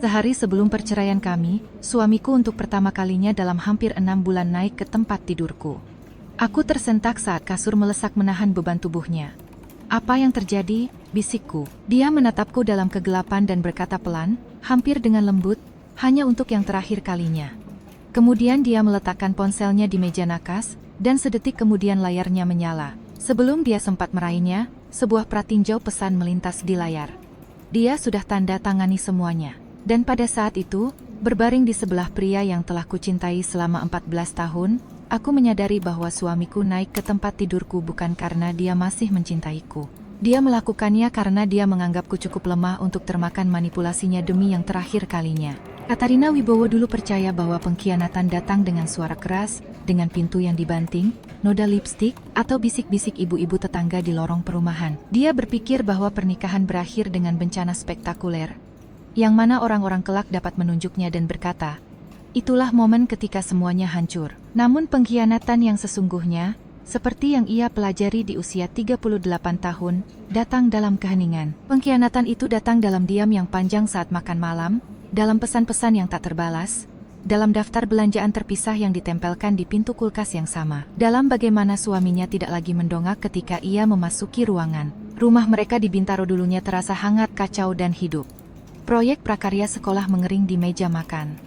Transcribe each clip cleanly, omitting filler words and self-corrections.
Sehari sebelum perceraian kami, suamiku untuk pertama kalinya dalam hampir 6 bulan naik ke tempat tidurku. Aku tersentak saat kasur melesak menahan beban tubuhnya. "Apa yang terjadi?" bisikku. Dia menatapku dalam kegelapan dan berkata pelan, hampir dengan lembut, hanya untuk yang terakhir kalinya. Kemudian dia meletakkan ponselnya di meja nakas, dan sedetik kemudian layarnya menyala. Sebelum dia sempat meraihnya, sebuah pratinjau pesan melintas di layar. Dia sudah tanda tangani semuanya. Dan pada saat itu, berbaring di sebelah pria yang telah kucintai selama 14 tahun, aku menyadari bahwa suamiku naik ke tempat tidurku bukan karena dia masih mencintaiku. Dia melakukannya karena dia menganggapku cukup lemah untuk termakan manipulasinya demi yang terakhir kalinya. Katarina Wibowo dulu percaya bahwa pengkhianatan datang dengan suara keras, dengan pintu yang dibanting, noda lipstik, atau bisik-bisik ibu-ibu tetangga di lorong perumahan. Dia berpikir bahwa pernikahan berakhir dengan bencana spektakuler, yang mana orang-orang kelak dapat menunjuknya dan berkata, itulah momen ketika semuanya hancur. Namun pengkhianatan yang sesungguhnya, seperti yang ia pelajari di usia 38 tahun, datang dalam keheningan. Pengkhianatan itu datang dalam diam yang panjang saat makan malam, dalam pesan-pesan yang tak terbalas, dalam daftar belanjaan terpisah yang ditempelkan di pintu kulkas yang sama, dalam bagaimana suaminya tidak lagi mendongak ketika ia memasuki ruangan. Rumah mereka di Bintaro dulunya terasa hangat, kacau, dan hidup. Proyek prakarya sekolah mengering di meja makan.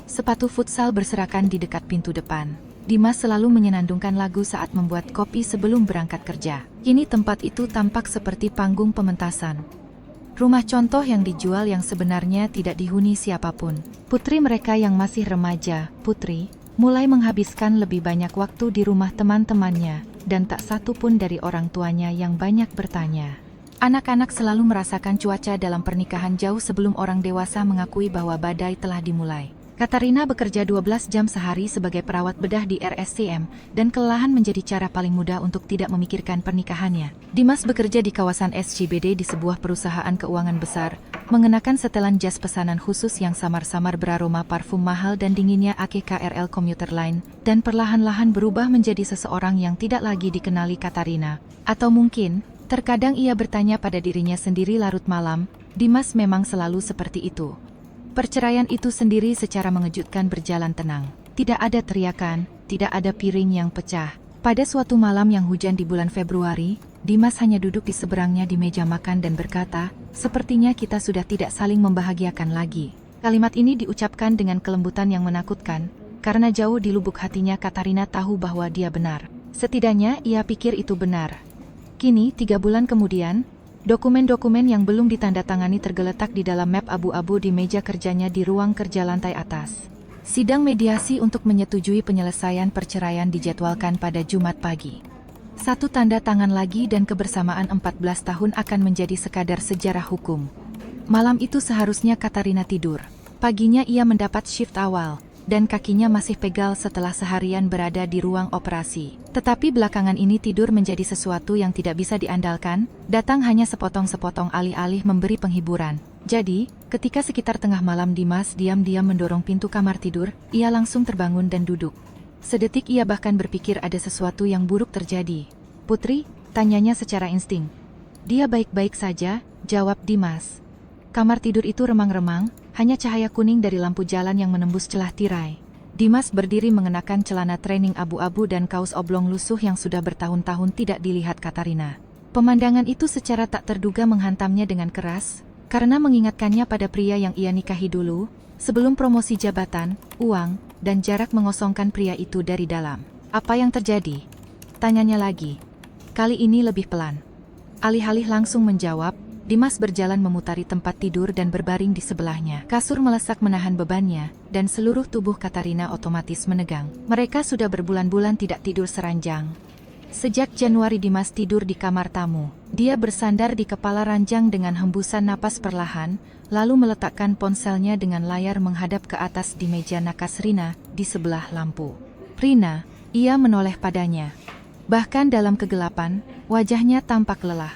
Sepatu futsal berserakan di dekat pintu depan. Dimas selalu menyenandungkan lagu saat membuat kopi sebelum berangkat kerja. Kini tempat itu tampak seperti panggung pementasan. Rumah contoh yang dijual yang sebenarnya tidak dihuni siapapun. Putri mereka yang masih remaja, Putri, mulai menghabiskan lebih banyak waktu di rumah teman-temannya, dan tak satu pun dari orang tuanya yang banyak bertanya. Anak-anak selalu merasakan cuaca dalam pernikahan jauh sebelum orang dewasa mengakui bahwa badai telah dimulai. Katarina bekerja 12 jam sehari sebagai perawat bedah di RSCM, dan kelelahan menjadi cara paling mudah untuk tidak memikirkan pernikahannya. Dimas bekerja di kawasan SCBD di sebuah perusahaan keuangan besar, mengenakan setelan jas pesanan khusus yang samar-samar beraroma parfum mahal dan dinginnya AKKRL Commuter Line, dan perlahan-lahan berubah menjadi seseorang yang tidak lagi dikenali Katarina. Atau mungkin, terkadang ia bertanya pada dirinya sendiri larut malam, Dimas memang selalu seperti itu. Perceraian itu sendiri secara mengejutkan berjalan tenang. Tidak ada teriakan, tidak ada piring yang pecah. Pada suatu malam yang hujan di bulan Februari, Dimas hanya duduk di seberangnya di meja makan dan berkata, sepertinya kita sudah tidak saling membahagiakan lagi. Kalimat ini diucapkan dengan kelembutan yang menakutkan, karena jauh di lubuk hatinya Katarina tahu bahwa dia benar. Setidaknya ia pikir itu benar. Kini, 3 bulan kemudian, dokumen-dokumen yang belum ditandatangani tergeletak di dalam map abu-abu di meja kerjanya di ruang kerja lantai atas. Sidang mediasi untuk menyetujui penyelesaian perceraian dijadwalkan pada Jumat pagi. Satu tanda tangan lagi dan kebersamaan 14 tahun akan menjadi sekadar sejarah hukum. Malam itu seharusnya Katarina tidur. Paginya ia mendapat shift awal, dan kakinya masih pegal setelah seharian berada di ruang operasi. Tetapi belakangan ini tidur menjadi sesuatu yang tidak bisa diandalkan, datang hanya sepotong-sepotong alih-alih memberi penghiburan. Jadi, ketika sekitar tengah malam Dimas diam-diam mendorong pintu kamar tidur, ia langsung terbangun dan duduk. Sedetik ia bahkan berpikir ada sesuatu yang buruk terjadi. "Putri?" tanyanya secara insting. "Dia baik-baik saja," jawab Dimas. Kamar tidur itu remang-remang, hanya cahaya kuning dari lampu jalan yang menembus celah tirai. Dimas berdiri mengenakan celana training abu-abu dan kaos oblong lusuh yang sudah bertahun-tahun tidak dilihat Katarina. Pemandangan itu secara tak terduga menghantamnya dengan keras, karena mengingatkannya pada pria yang ia nikahi dulu, sebelum promosi jabatan, uang, dan jarak mengosongkan pria itu dari dalam. "Apa yang terjadi?" tanyanya lagi. Kali ini lebih pelan. Alih-alih langsung menjawab, Dimas berjalan memutari tempat tidur dan berbaring di sebelahnya. Kasur melesak menahan bebannya, dan seluruh tubuh Katarina otomatis menegang. Mereka sudah berbulan-bulan tidak tidur seranjang. Sejak Januari Dimas tidur di kamar tamu. Dia bersandar di kepala ranjang dengan hembusan napas perlahan, lalu meletakkan ponselnya dengan layar menghadap ke atas di meja nakas Rina, di sebelah lampu. "Rina," ia menoleh padanya. Bahkan dalam kegelapan, wajahnya tampak lelah.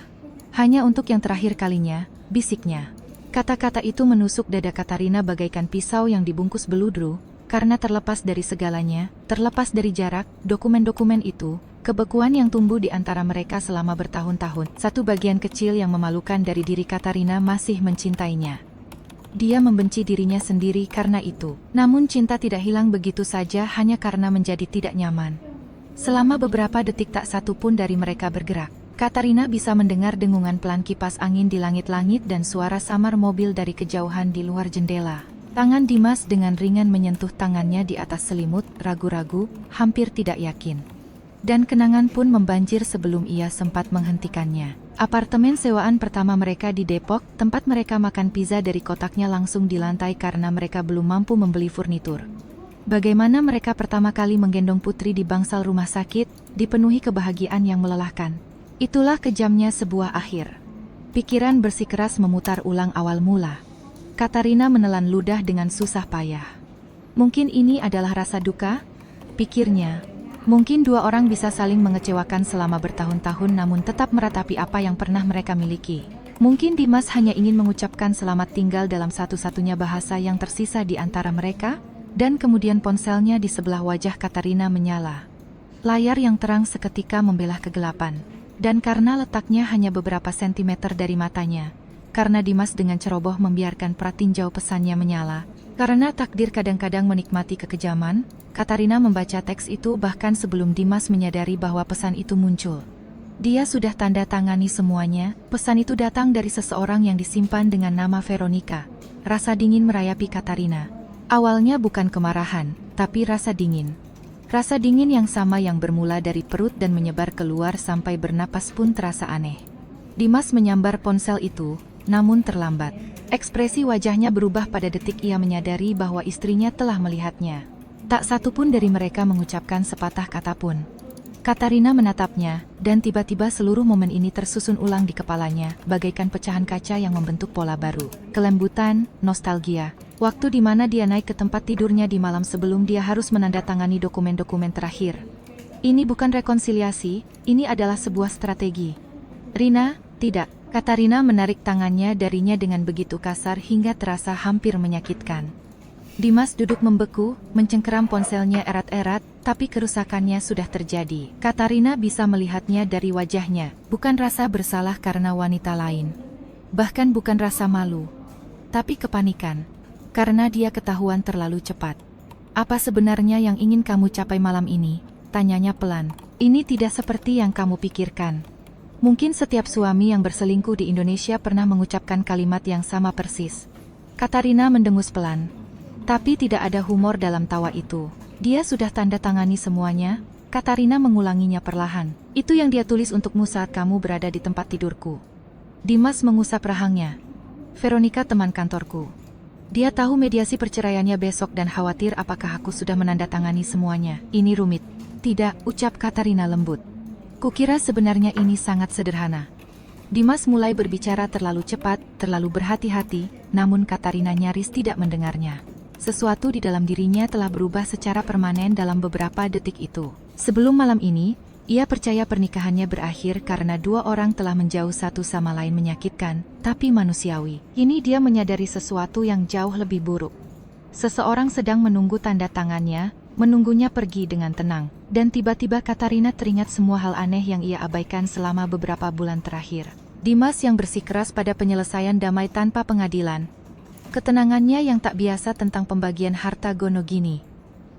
"Hanya untuk yang terakhir kalinya," bisiknya. Kata-kata itu menusuk dada Katarina bagaikan pisau yang dibungkus beludru, karena terlepas dari segalanya, terlepas dari jarak, dokumen-dokumen itu, kebekuan yang tumbuh di antara mereka selama bertahun-tahun, satu bagian kecil yang memalukan dari diri Katarina masih mencintainya. Dia membenci dirinya sendiri karena itu. Namun cinta tidak hilang begitu saja hanya karena menjadi tidak nyaman. Selama beberapa detik tak satu pun dari mereka bergerak. Katarina bisa mendengar dengungan pelan kipas angin di langit-langit dan suara samar mobil dari kejauhan di luar jendela. Tangan Dimas dengan ringan menyentuh tangannya di atas selimut, ragu-ragu, hampir tidak yakin. Dan kenangan pun membanjir sebelum ia sempat menghentikannya. Apartemen sewaan pertama mereka di Depok, tempat mereka makan pizza dari kotaknya langsung di lantai karena mereka belum mampu membeli furnitur. Bagaimana mereka pertama kali menggendong Putri di bangsal rumah sakit, dipenuhi kebahagiaan yang melelahkan. Itulah kejamnya sebuah akhir. Pikiran bersikeras memutar ulang awal mula. Katarina menelan ludah dengan susah payah. Mungkin ini adalah rasa duka? Pikirnya. Mungkin dua orang bisa saling mengecewakan selama bertahun-tahun namun tetap meratapi apa yang pernah mereka miliki. Mungkin Dimas hanya ingin mengucapkan selamat tinggal dalam satu-satunya bahasa yang tersisa di antara mereka, dan kemudian ponselnya di sebelah wajah Katarina menyala. Layar yang terang seketika membelah kegelapan, dan karena letaknya hanya beberapa sentimeter dari matanya, karena Dimas dengan ceroboh membiarkan pratinjau pesannya menyala, karena takdir kadang-kadang menikmati kekejaman, Katarina membaca teks itu bahkan sebelum Dimas menyadari bahwa pesan itu muncul. Dia sudah tanda tangani semuanya. Pesan itu datang dari seseorang yang disimpan dengan nama Veronica. Rasa dingin merayapi Katarina. Awalnya bukan kemarahan, tapi rasa dingin. Rasa dingin yang sama yang bermula dari perut dan menyebar keluar sampai bernapas pun terasa aneh. Dimas menyambar ponsel itu, namun terlambat. Ekspresi wajahnya berubah pada detik ia menyadari bahwa istrinya telah melihatnya. Tak satu pun dari mereka mengucapkan sepatah kata pun. Katarina menatapnya, dan tiba-tiba seluruh momen ini tersusun ulang di kepalanya, bagaikan pecahan kaca yang membentuk pola baru. Kelembutan, nostalgia, waktu di mana dia naik ke tempat tidurnya di malam sebelum dia harus menandatangani dokumen-dokumen terakhir. Ini bukan rekonsiliasi, ini adalah sebuah strategi. Rina, tidak. Katarina menarik tangannya darinya dengan begitu kasar hingga terasa hampir menyakitkan. Dimas duduk membeku, mencengkeram ponselnya erat-erat, tapi kerusakannya sudah terjadi. Katarina bisa melihatnya dari wajahnya, bukan rasa bersalah karena wanita lain. Bahkan bukan rasa malu, tapi kepanikan. Karena dia ketahuan terlalu cepat. Apa sebenarnya yang ingin kamu capai malam ini? Tanyanya pelan. Ini tidak seperti yang kamu pikirkan. Mungkin setiap suami yang berselingkuh di Indonesia pernah mengucapkan kalimat yang sama persis. Katarina mendengus pelan. Tapi tidak ada humor dalam tawa itu. Dia sudah tanda tangani semuanya. Katarina mengulanginya perlahan. Itu yang dia tulis untukmu saat kamu berada di tempat tidurku. Dimas mengusap rahangnya. Veronica teman kantorku. Dia tahu mediasi perceraiannya besok dan khawatir apakah aku sudah menandatangani semuanya. Ini rumit. Tidak, ucap Katarina lembut. Kukira sebenarnya ini sangat sederhana. Dimas mulai berbicara terlalu cepat, terlalu berhati-hati, namun Katarina nyaris tidak mendengarnya. Sesuatu di dalam dirinya telah berubah secara permanen dalam beberapa detik itu. Sebelum malam ini, ia percaya pernikahannya berakhir karena dua orang telah menjauh satu sama lain menyakitkan, tapi manusiawi. Ini dia menyadari sesuatu yang jauh lebih buruk. Seseorang sedang menunggu tanda tangannya, menunggunya pergi dengan tenang. Dan tiba-tiba Katarina teringat semua hal aneh yang ia abaikan selama beberapa bulan terakhir. Dimas yang bersikeras pada penyelesaian damai tanpa pengadilan. Ketenangannya yang tak biasa tentang pembagian harta Gonogini.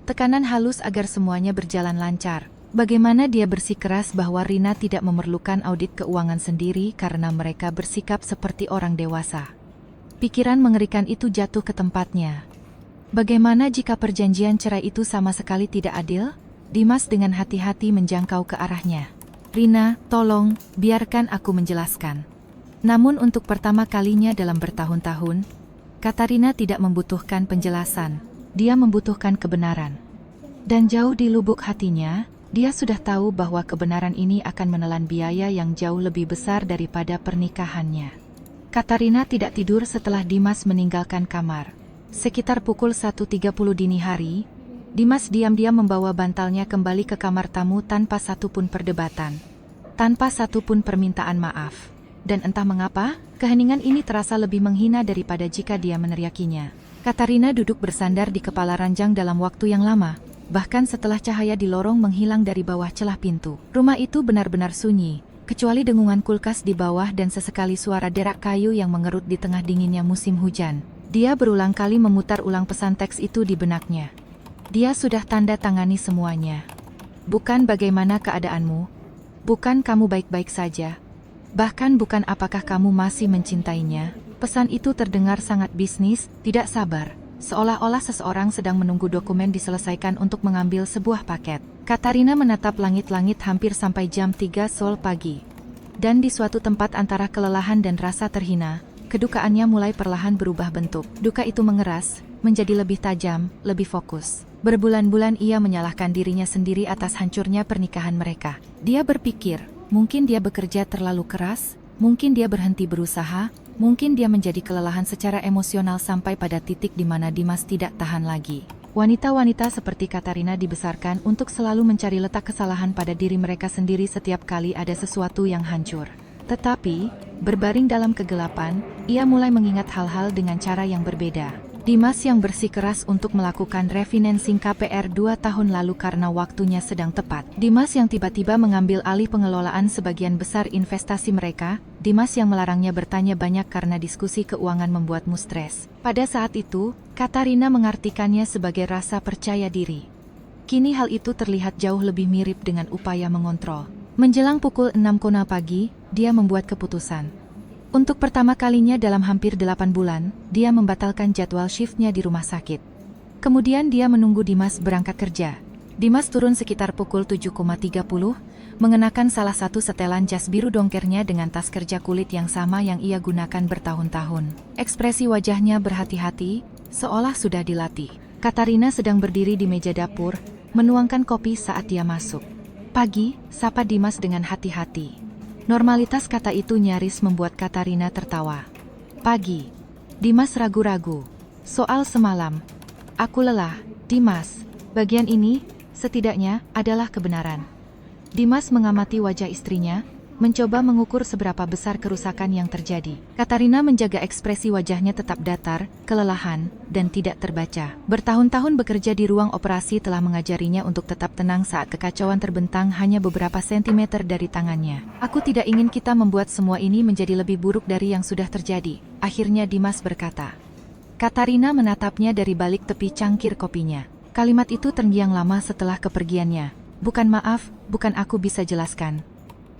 Tekanan halus agar semuanya berjalan lancar. Bagaimana dia bersikeras bahwa Rina tidak memerlukan audit keuangan sendiri karena mereka bersikap seperti orang dewasa. Pikiran mengerikan itu jatuh ke tempatnya. Bagaimana jika perjanjian cerai itu sama sekali tidak adil? Dimas dengan hati-hati menjangkau ke arahnya. Rina, tolong, biarkan aku menjelaskan. Namun untuk pertama kalinya dalam bertahun-tahun, Katarina tidak membutuhkan penjelasan, dia membutuhkan kebenaran. Dan jauh di lubuk hatinya, dia sudah tahu bahwa kebenaran ini akan menelan biaya yang jauh lebih besar daripada pernikahannya. Katarina tidak tidur setelah Dimas meninggalkan kamar. Sekitar pukul 1.30 dini hari, Dimas diam-diam membawa bantalnya kembali ke kamar tamu tanpa satupun perdebatan. Tanpa satupun permintaan maaf. Dan entah mengapa, keheningan ini terasa lebih menghina daripada jika dia meneriakinya. Katarina duduk bersandar di kepala ranjang dalam waktu yang lama, bahkan setelah cahaya di lorong menghilang dari bawah celah pintu. Rumah itu benar-benar sunyi, kecuali dengungan kulkas di bawah dan sesekali suara derak kayu yang mengerut di tengah dinginnya musim hujan. Dia berulang kali memutar ulang pesan teks itu di benaknya. Dia sudah tanda tangani semuanya. Bukan bagaimana keadaanmu, bukan kamu baik-baik saja, bahkan bukan apakah kamu masih mencintainya. Pesan itu terdengar sangat bisnis, tidak sabar, seolah-olah seseorang sedang menunggu dokumen diselesaikan untuk mengambil sebuah paket. Katarina menatap langit-langit hampir sampai jam 3 Sol pagi. Dan di suatu tempat antara kelelahan dan rasa terhina, kedukaannya mulai perlahan berubah bentuk. Duka itu mengeras, menjadi lebih tajam, lebih fokus. Berbulan-bulan ia menyalahkan dirinya sendiri atas hancurnya pernikahan mereka. Dia berpikir, mungkin dia bekerja terlalu keras, mungkin dia berhenti berusaha, mungkin dia menjadi kelelahan secara emosional sampai pada titik di mana Dimas tidak tahan lagi. Wanita-wanita seperti Katarina dibesarkan untuk selalu mencari letak kesalahan pada diri mereka sendiri setiap kali ada sesuatu yang hancur. Tetapi, berbaring dalam kegelapan, ia mulai mengingat hal-hal dengan cara yang berbeda. Dimas yang bersikeras untuk melakukan refinancing KPR 2 tahun lalu karena waktunya sedang tepat. Dimas yang tiba-tiba mengambil alih pengelolaan sebagian besar investasi mereka. Dimas yang melarangnya bertanya banyak karena diskusi keuangan membuatmu stres. Pada saat itu, Katarina mengartikannya sebagai rasa percaya diri. Kini hal itu terlihat jauh lebih mirip dengan upaya mengontrol. Menjelang pukul 6 pagi, dia membuat keputusan. Untuk pertama kalinya dalam hampir 8 bulan, dia membatalkan jadwal shiftnya di rumah sakit. Kemudian dia menunggu Dimas berangkat kerja. Dimas turun sekitar pukul 7.30, mengenakan salah satu setelan jas biru dongkernya dengan tas kerja kulit yang sama yang ia gunakan bertahun-tahun. Ekspresi wajahnya berhati-hati, seolah sudah dilatih. Katarina sedang berdiri di meja dapur, menuangkan kopi saat dia masuk. "Pagi," sapa Dimas dengan hati-hati. Normalitas kata itu nyaris membuat Katarina tertawa. "Pagi." Dimas ragu-ragu. "Soal semalam. Aku lelah, Dimas. Bagian ini, setidaknya, adalah kebenaran." Dimas mengamati wajah istrinya, mencoba mengukur seberapa besar kerusakan yang terjadi. Katarina menjaga ekspresi wajahnya tetap datar, kelelahan, dan tidak terbaca. Bertahun-tahun bekerja di ruang operasi telah mengajarinya untuk tetap tenang saat kekacauan terbentang hanya beberapa sentimeter dari tangannya. "Aku tidak ingin kita membuat semua ini menjadi lebih buruk dari yang sudah terjadi," akhirnya Dimas berkata. Katarina menatapnya dari balik tepi cangkir kopinya. Kalimat itu terngiang lama setelah kepergiannya. "Bukan maaf, bukan aku bisa jelaskan.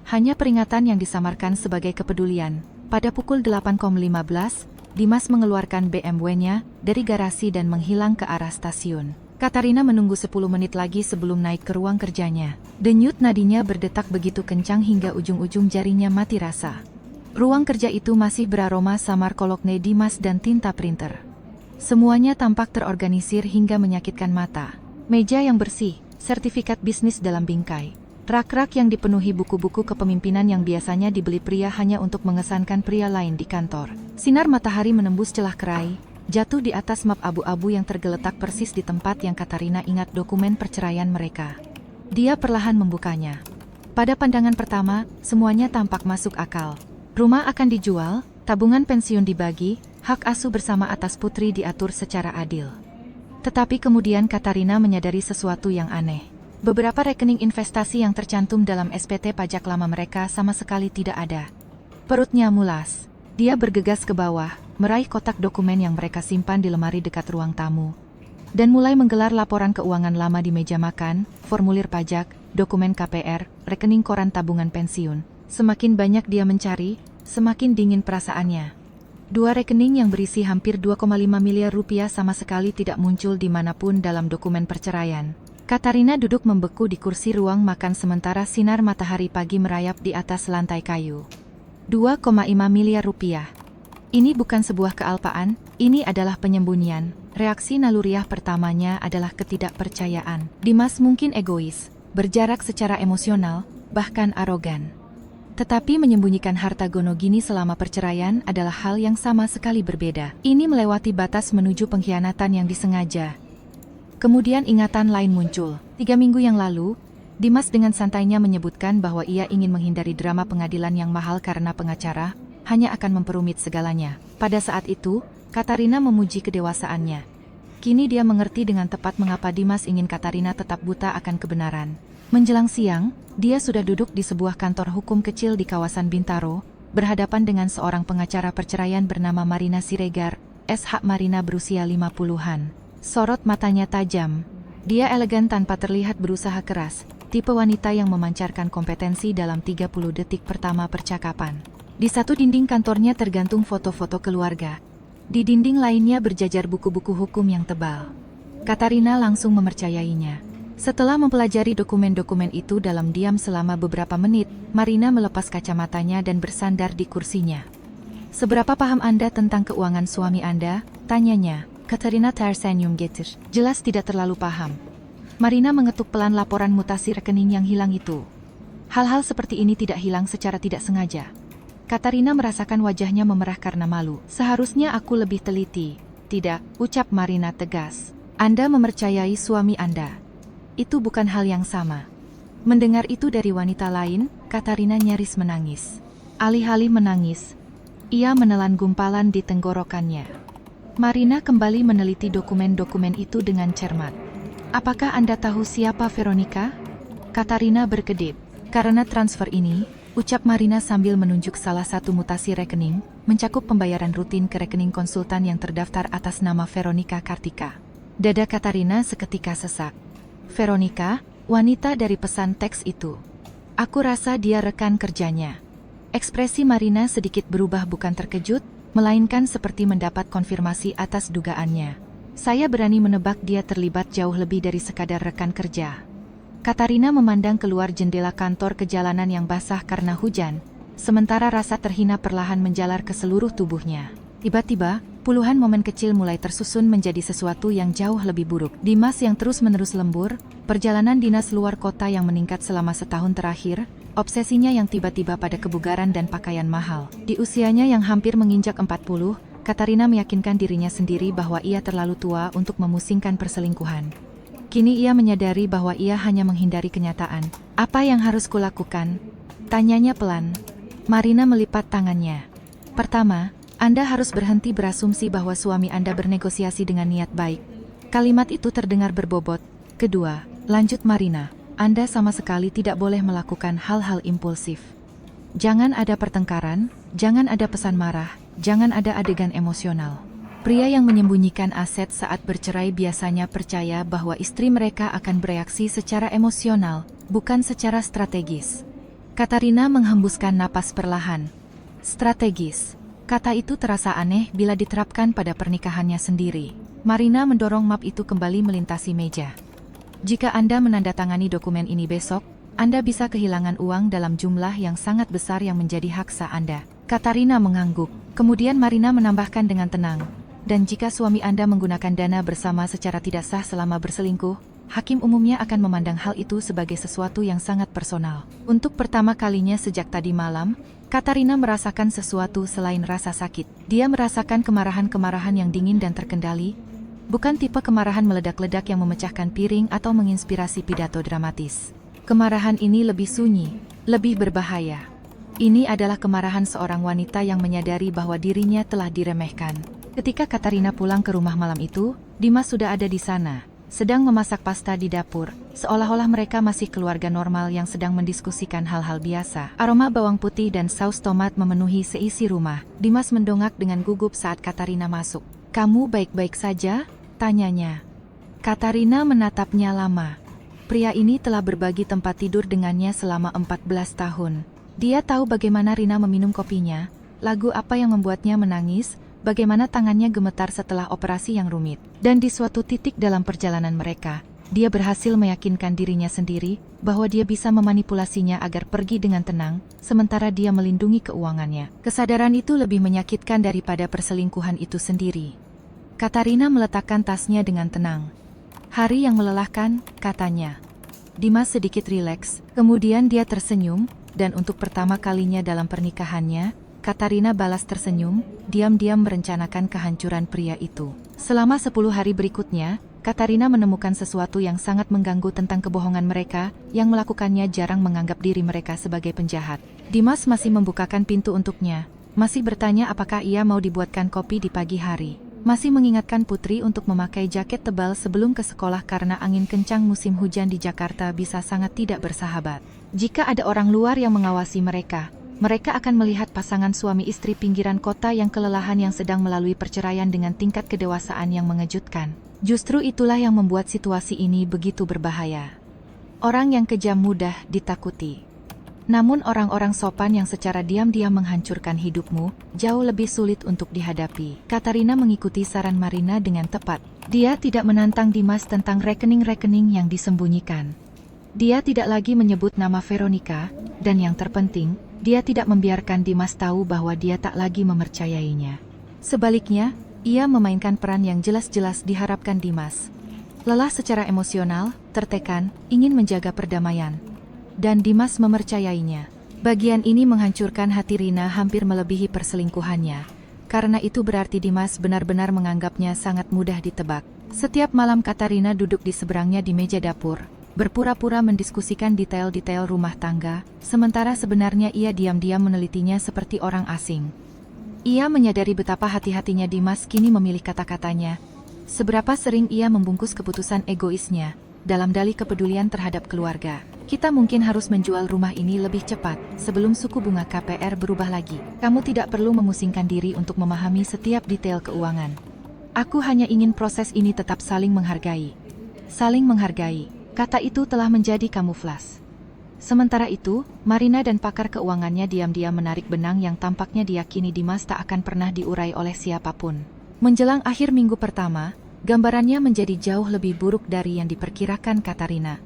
Hanya peringatan yang disamarkan sebagai kepedulian." Pada pukul 8.15, Dimas mengeluarkan BMW-nya dari garasi dan menghilang ke arah stasiun. Katarina menunggu 10 menit lagi sebelum naik ke ruang kerjanya. Denyut nadinya berdetak begitu kencang hingga ujung-ujung jarinya mati rasa. Ruang kerja itu masih beraroma samar kolokne Dimas dan tinta printer. Semuanya tampak terorganisir hingga menyakitkan mata. Meja yang bersih, sertifikat bisnis dalam bingkai. Rak-rak yang dipenuhi buku-buku kepemimpinan yang biasanya dibeli pria hanya untuk mengesankan pria lain di kantor. Sinar matahari menembus celah kerai, jatuh di atas map abu-abu yang tergeletak persis di tempat yang Katarina ingat dokumen perceraian mereka. Dia perlahan membukanya. Pada pandangan pertama, semuanya tampak masuk akal. Rumah akan dijual, tabungan pensiun dibagi, hak asuh bersama atas putri diatur secara adil. Tetapi kemudian Katarina menyadari sesuatu yang aneh. Beberapa rekening investasi yang tercantum dalam SPT pajak lama mereka sama sekali tidak ada. Perutnya mulas. Dia bergegas ke bawah, meraih kotak dokumen yang mereka simpan di lemari dekat ruang tamu, dan mulai menggelar laporan keuangan lama di meja makan, formulir pajak, dokumen KPR, rekening koran tabungan pensiun. Semakin banyak dia mencari, semakin dingin perasaannya. 2 rekening yang berisi hampir 2,5 miliar rupiah sama sekali tidak muncul dimanapun dalam dokumen perceraian. Katarina duduk membeku di kursi ruang makan sementara sinar matahari pagi merayap di atas lantai kayu. 2,5 miliar rupiah. Ini bukan sebuah kealpaan, ini adalah penyembunyian. Reaksi naluriah pertamanya adalah ketidakpercayaan. Dimas mungkin egois, berjarak secara emosional, bahkan arogan. Tetapi menyembunyikan harta gono gini selama perceraian adalah hal yang sama sekali berbeda. Ini melewati batas menuju pengkhianatan yang disengaja. Kemudian ingatan lain muncul. 3 minggu yang lalu, Dimas dengan santainya menyebutkan bahwa ia ingin menghindari drama pengadilan yang mahal karena pengacara hanya akan memperumit segalanya. Pada saat itu, Katarina memuji kedewasaannya. Kini dia mengerti dengan tepat mengapa Dimas ingin Katarina tetap buta akan kebenaran. Menjelang siang, dia sudah duduk di sebuah kantor hukum kecil di kawasan Bintaro, berhadapan dengan seorang pengacara perceraian bernama Marina Siregar, SH Marina berusia 50-an. Sorot matanya tajam. Dia elegan tanpa terlihat berusaha keras, tipe wanita yang memancarkan kompetensi dalam 30 detik pertama percakapan. Di satu dinding kantornya tergantung foto-foto keluarga. Di dinding lainnya berjajar buku-buku hukum yang tebal. Katarina langsung mempercayainya. Setelah mempelajari dokumen-dokumen itu dalam diam selama beberapa menit, Marina melepas kacamatanya dan bersandar di kursinya. "Seberapa paham Anda tentang keuangan suami Anda?" tanyanya. Katarina tersenyum getir. Jelas tidak terlalu paham. Marina mengetuk pelan laporan mutasi rekening yang hilang itu. Hal-hal seperti ini tidak hilang secara tidak sengaja. Katarina merasakan wajahnya memerah karena malu. "Seharusnya aku lebih teliti." "Tidak," ucap Marina tegas. "Anda mempercayai suami Anda. Itu bukan hal yang sama." Mendengar itu dari wanita lain, Katarina nyaris menangis. Alih-alih menangis, ia menelan gumpalan di tenggorokannya. Marina kembali meneliti dokumen-dokumen itu dengan cermat. "Apakah Anda tahu siapa Veronica?" Katarina berkedip. "Karena transfer ini," ucap Marina sambil menunjuk salah satu mutasi rekening, mencakup pembayaran rutin ke rekening konsultan yang terdaftar atas nama Veronica Kartika. Dada Katarina seketika sesak. "Veronica, wanita dari pesan teks itu. Aku rasa dia rekan kerjanya." Ekspresi Marina sedikit berubah, bukan terkejut, melainkan seperti mendapat konfirmasi atas dugaannya. "Saya berani menebak dia terlibat jauh lebih dari sekadar rekan kerja." Katarina memandang keluar jendela kantor ke jalanan yang basah karena hujan, sementara rasa terhina perlahan menjalar ke seluruh tubuhnya. Tiba-tiba, puluhan momen kecil mulai tersusun menjadi sesuatu yang jauh lebih buruk. Dimas yang terus-menerus lembur, perjalanan dinas luar kota yang meningkat selama setahun terakhir, obsesinya yang tiba-tiba pada kebugaran dan pakaian mahal. Di usianya yang hampir menginjak 40, Katarina meyakinkan dirinya sendiri bahwa ia terlalu tua untuk memusingkan perselingkuhan. Kini ia menyadari bahwa ia hanya menghindari kenyataan. "Apa yang harus kulakukan?" tanyanya pelan. Marina melipat tangannya. "Pertama, Anda harus berhenti berasumsi bahwa suami Anda bernegosiasi dengan niat baik." Kalimat itu terdengar berbobot. "Kedua," lanjut Marina, "Anda sama sekali tidak boleh melakukan hal-hal impulsif. Jangan ada pertengkaran, jangan ada pesan marah, jangan ada adegan emosional." Pria yang menyembunyikan aset saat bercerai biasanya percaya bahwa istri mereka akan bereaksi secara emosional, bukan secara strategis. Katarina menghembuskan napas perlahan. Strategis. Kata itu terasa aneh bila diterapkan pada pernikahannya sendiri. Marina mendorong map itu kembali melintasi meja. "Jika Anda menandatangani dokumen ini besok, Anda bisa kehilangan uang dalam jumlah yang sangat besar yang menjadi hak sah Anda." Katarina mengangguk. Kemudian Marina menambahkan dengan tenang, "Dan jika suami Anda menggunakan dana bersama secara tidak sah selama berselingkuh, hakim umumnya akan memandang hal itu sebagai sesuatu yang sangat personal." Untuk pertama kalinya sejak tadi malam, Katarina merasakan sesuatu selain rasa sakit. Dia merasakan kemarahan-kemarahan yang dingin dan terkendali, bukan tipe kemarahan meledak-ledak yang memecahkan piring atau menginspirasi pidato dramatis. Kemarahan ini lebih sunyi, lebih berbahaya. Ini adalah kemarahan seorang wanita yang menyadari bahwa dirinya telah diremehkan. Ketika Katarina pulang ke rumah malam itu, Dimas sudah ada di sana, sedang memasak pasta di dapur, seolah-olah mereka masih keluarga normal yang sedang mendiskusikan hal-hal biasa. Aroma bawang putih dan saus tomat memenuhi seisi rumah. Dimas mendongak dengan gugup saat Katarina masuk. "Kamu baik-baik saja?" tanyanya. Katarina menatapnya lama. Pria ini telah berbagi tempat tidur dengannya selama 14 tahun. Dia tahu bagaimana Rina meminum kopinya, lagu apa yang membuatnya menangis, bagaimana tangannya gemetar setelah operasi yang rumit. Dan di suatu titik dalam perjalanan mereka, dia berhasil meyakinkan dirinya sendiri bahwa dia bisa memanipulasinya agar pergi dengan tenang, sementara dia melindungi keuangannya. Kesadaran itu lebih menyakitkan daripada perselingkuhan itu sendiri. Katarina meletakkan tasnya dengan tenang. "Hari yang melelahkan," katanya. Dimas sedikit rileks, kemudian dia tersenyum, dan untuk pertama kalinya dalam pernikahannya, Katarina balas tersenyum, diam-diam merencanakan kehancuran pria itu. Selama 10 hari berikutnya, Katarina menemukan sesuatu yang sangat mengganggu tentang kebohongan mereka, yang melakukannya jarang menganggap diri mereka sebagai penjahat. Dimas masih membukakan pintu untuknya, masih bertanya apakah ia mau dibuatkan kopi di pagi hari. Masih mengingatkan Putri untuk memakai jaket tebal sebelum ke sekolah karena angin kencang musim hujan di Jakarta bisa sangat tidak bersahabat. Jika ada orang luar yang mengawasi mereka, Mereka akan melihat pasangan suami istri pinggiran kota yang kelelahan yang sedang melalui perceraian dengan tingkat kedewasaan yang mengejutkan. Justru itulah yang membuat situasi ini begitu berbahaya. Orang yang kejam mudah ditakuti. Namun orang-orang sopan yang secara diam-diam menghancurkan hidupmu, jauh lebih sulit untuk dihadapi. Katarina mengikuti saran Marina dengan tepat. Dia tidak menantang Dimas tentang rekening-rekening yang disembunyikan. Dia tidak lagi menyebut nama Veronica, dan yang terpenting, dia tidak membiarkan Dimas tahu bahwa dia tak lagi mempercayainya. Sebaliknya, ia memainkan peran yang jelas-jelas diharapkan Dimas. Lelah secara emosional, tertekan, ingin menjaga perdamaian. Dan Dimas mempercayainya. Bagian ini menghancurkan hati Rina hampir melebihi perselingkuhannya. Karena itu berarti Dimas benar-benar menganggapnya sangat mudah ditebak. Setiap malam Katarina duduk di seberangnya di meja dapur, berpura-pura mendiskusikan detail-detail rumah tangga, sementara sebenarnya ia diam-diam menelitinya seperti orang asing. Ia menyadari betapa hati-hatinya Dimas kini memilih kata-katanya, seberapa sering ia membungkus keputusan egoisnya, dalam dalih kepedulian terhadap keluarga. Kita mungkin harus menjual rumah ini lebih cepat, sebelum suku bunga KPR berubah lagi. Kamu tidak perlu memusingkan diri untuk memahami setiap detail keuangan. Aku hanya ingin proses ini tetap saling menghargai. Saling menghargai. Kata itu telah menjadi kamuflas. Sementara itu, Marina dan pakar keuangannya diam-diam menarik benang yang tampaknya diyakini Dimas tak akan pernah diurai oleh siapapun. Menjelang akhir minggu pertama, gambarannya menjadi jauh lebih buruk dari yang diperkirakan Katarina.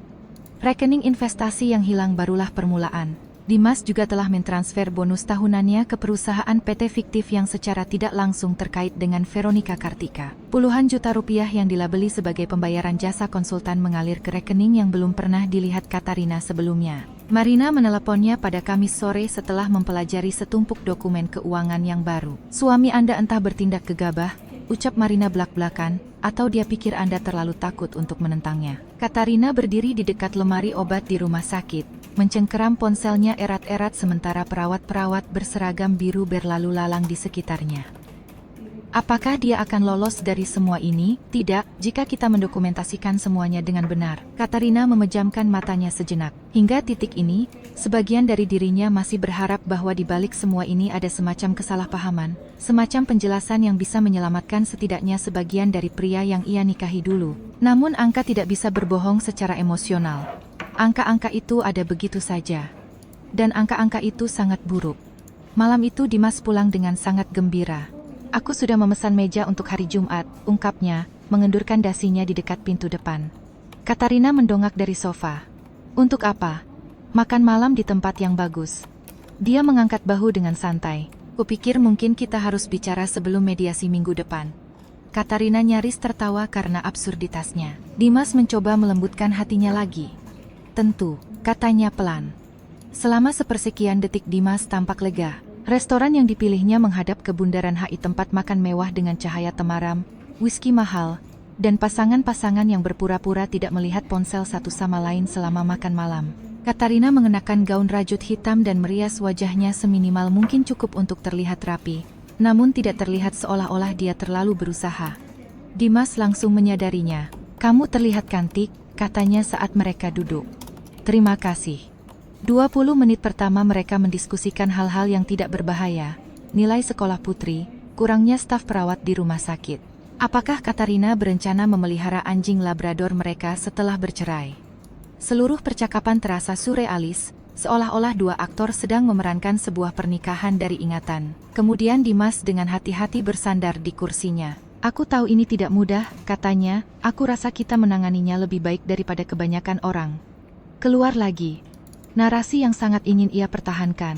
Rekening investasi yang hilang barulah permulaan. Dimas juga telah mentransfer bonus tahunannya ke perusahaan PT fiktif yang secara tidak langsung terkait dengan Veronica Kartika. Puluhan juta rupiah yang dilabeli sebagai pembayaran jasa konsultan mengalir ke rekening yang belum pernah dilihat Katarina sebelumnya. Marina meneleponnya pada Kamis sore setelah mempelajari setumpuk dokumen keuangan yang baru. Suami Anda entah bertindak gegabah, ucap Marina belak-belakan, atau dia pikir Anda terlalu takut untuk menentangnya. Katarina berdiri di dekat lemari obat di rumah sakit, mencengkeram ponselnya erat-erat sementara perawat-perawat berseragam biru berlalu lalang di sekitarnya. Apakah dia akan lolos dari semua ini? Tidak, jika kita mendokumentasikan semuanya dengan benar. Katarina memejamkan matanya sejenak. Hingga titik ini, sebagian dari dirinya masih berharap bahwa di balik semua ini ada semacam kesalahpahaman, semacam penjelasan yang bisa menyelamatkan setidaknya sebagian dari pria yang ia nikahi dulu. Namun angka tidak bisa berbohong secara emosional. Angka-angka itu ada begitu saja. Dan angka-angka itu sangat buruk. Malam itu Dimas pulang dengan sangat gembira. Aku sudah memesan meja untuk hari Jumat, ungkapnya, mengendurkan dasinya di dekat pintu depan. Katarina mendongak dari sofa. Untuk apa? Makan malam di tempat yang bagus. Dia mengangkat bahu dengan santai. Kupikir mungkin kita harus bicara sebelum mediasi minggu depan. Katarina nyaris tertawa karena absurditasnya. Dimas mencoba melembutkan hatinya lagi. Tentu, katanya pelan. Selama sepersekian detik Dimas tampak lega. Restoran yang dipilihnya menghadap ke Bundaran HI, tempat makan mewah dengan cahaya temaram, whisky mahal, dan pasangan-pasangan yang berpura-pura tidak melihat ponsel satu sama lain selama makan malam. Katarina mengenakan gaun rajut hitam dan merias wajahnya seminimal mungkin cukup untuk terlihat rapi, namun tidak terlihat seolah-olah dia terlalu berusaha. Dimas langsung menyadarinya. Kamu terlihat cantik, katanya saat mereka duduk. Terima kasih. 20 menit pertama mereka mendiskusikan hal-hal yang tidak berbahaya, nilai sekolah putri, kurangnya staf perawat di rumah sakit. Apakah Katarina berencana memelihara anjing Labrador mereka setelah bercerai? Seluruh percakapan terasa surrealis, seolah-olah dua aktor sedang memerankan sebuah pernikahan dari ingatan. Kemudian Dimas dengan hati-hati bersandar di kursinya. Aku tahu ini tidak mudah, katanya, aku rasa kita menanganinya lebih baik daripada kebanyakan orang. Keluar lagi. Narasi yang sangat ingin ia pertahankan.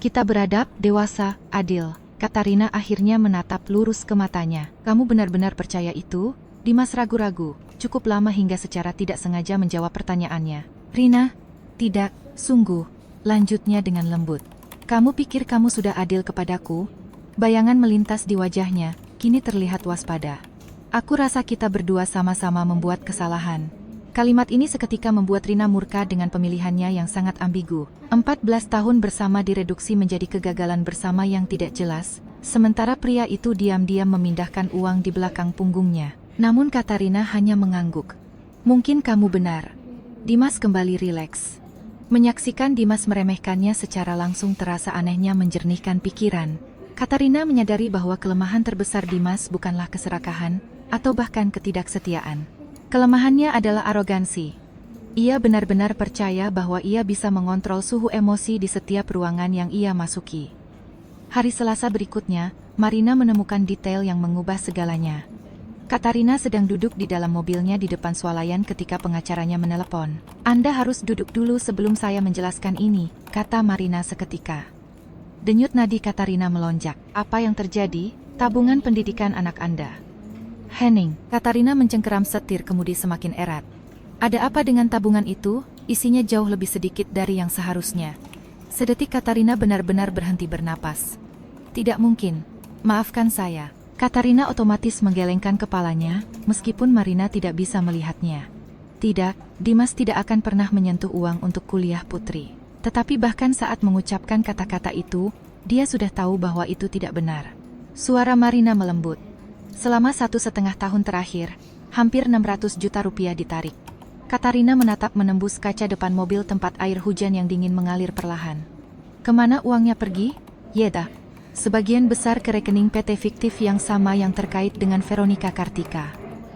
Kita beradab, dewasa, adil. Katarina akhirnya menatap lurus ke matanya. Kamu benar-benar percaya itu? Dimas ragu-ragu, cukup lama hingga secara tidak sengaja menjawab pertanyaannya. Rina? Tidak, sungguh. Lanjutnya dengan lembut. Kamu pikir kamu sudah adil kepadaku? Bayangan melintas di wajahnya, kini terlihat waspada. Aku rasa kita berdua sama-sama membuat kesalahan. Kalimat ini seketika membuat Rina murka dengan pemilihannya yang sangat ambigu. 14 tahun bersama direduksi menjadi kegagalan bersama yang tidak jelas, sementara pria itu diam-diam memindahkan uang di belakang punggungnya. Namun Katarina hanya mengangguk. Mungkin kamu benar. Dimas kembali rileks. Menyaksikan Dimas meremehkannya secara langsung terasa anehnya menjernihkan pikiran. Katarina menyadari bahwa kelemahan terbesar Dimas bukanlah keserakahan, atau bahkan ketidaksetiaan. Kelemahannya adalah arogansi. Ia benar-benar percaya bahwa ia bisa mengontrol suhu emosi di setiap ruangan yang ia masuki. Hari Selasa berikutnya, Marina menemukan detail yang mengubah segalanya. Katarina sedang duduk di dalam mobilnya di depan swalayan ketika pengacaranya menelepon. "Anda harus duduk dulu sebelum saya menjelaskan ini," kata Marina seketika. Denyut nadi Katarina melonjak. "Apa yang terjadi? Tabungan pendidikan anak Anda." "Henning," Katarina mencengkeram setir kemudi semakin erat. "Ada apa dengan tabungan itu? Isinya jauh lebih sedikit dari yang seharusnya." Sedetik Katarina benar-benar berhenti bernapas. "Tidak mungkin. Maafkan saya." Katarina otomatis menggelengkan kepalanya, meskipun Marina tidak bisa melihatnya. Tidak, Dimas tidak akan pernah menyentuh uang untuk kuliah putri. Tetapi bahkan saat mengucapkan kata-kata itu, dia sudah tahu bahwa itu tidak benar. Suara Marina melembut. "Selama 1,5 tahun terakhir, hampir 600 juta rupiah ditarik." Katarina menatap menembus kaca depan mobil tempat air hujan yang dingin mengalir perlahan. "Kemana uangnya pergi?" "Yeda. Sebagian besar ke rekening PT fiktif yang sama yang terkait dengan Veronica Kartika."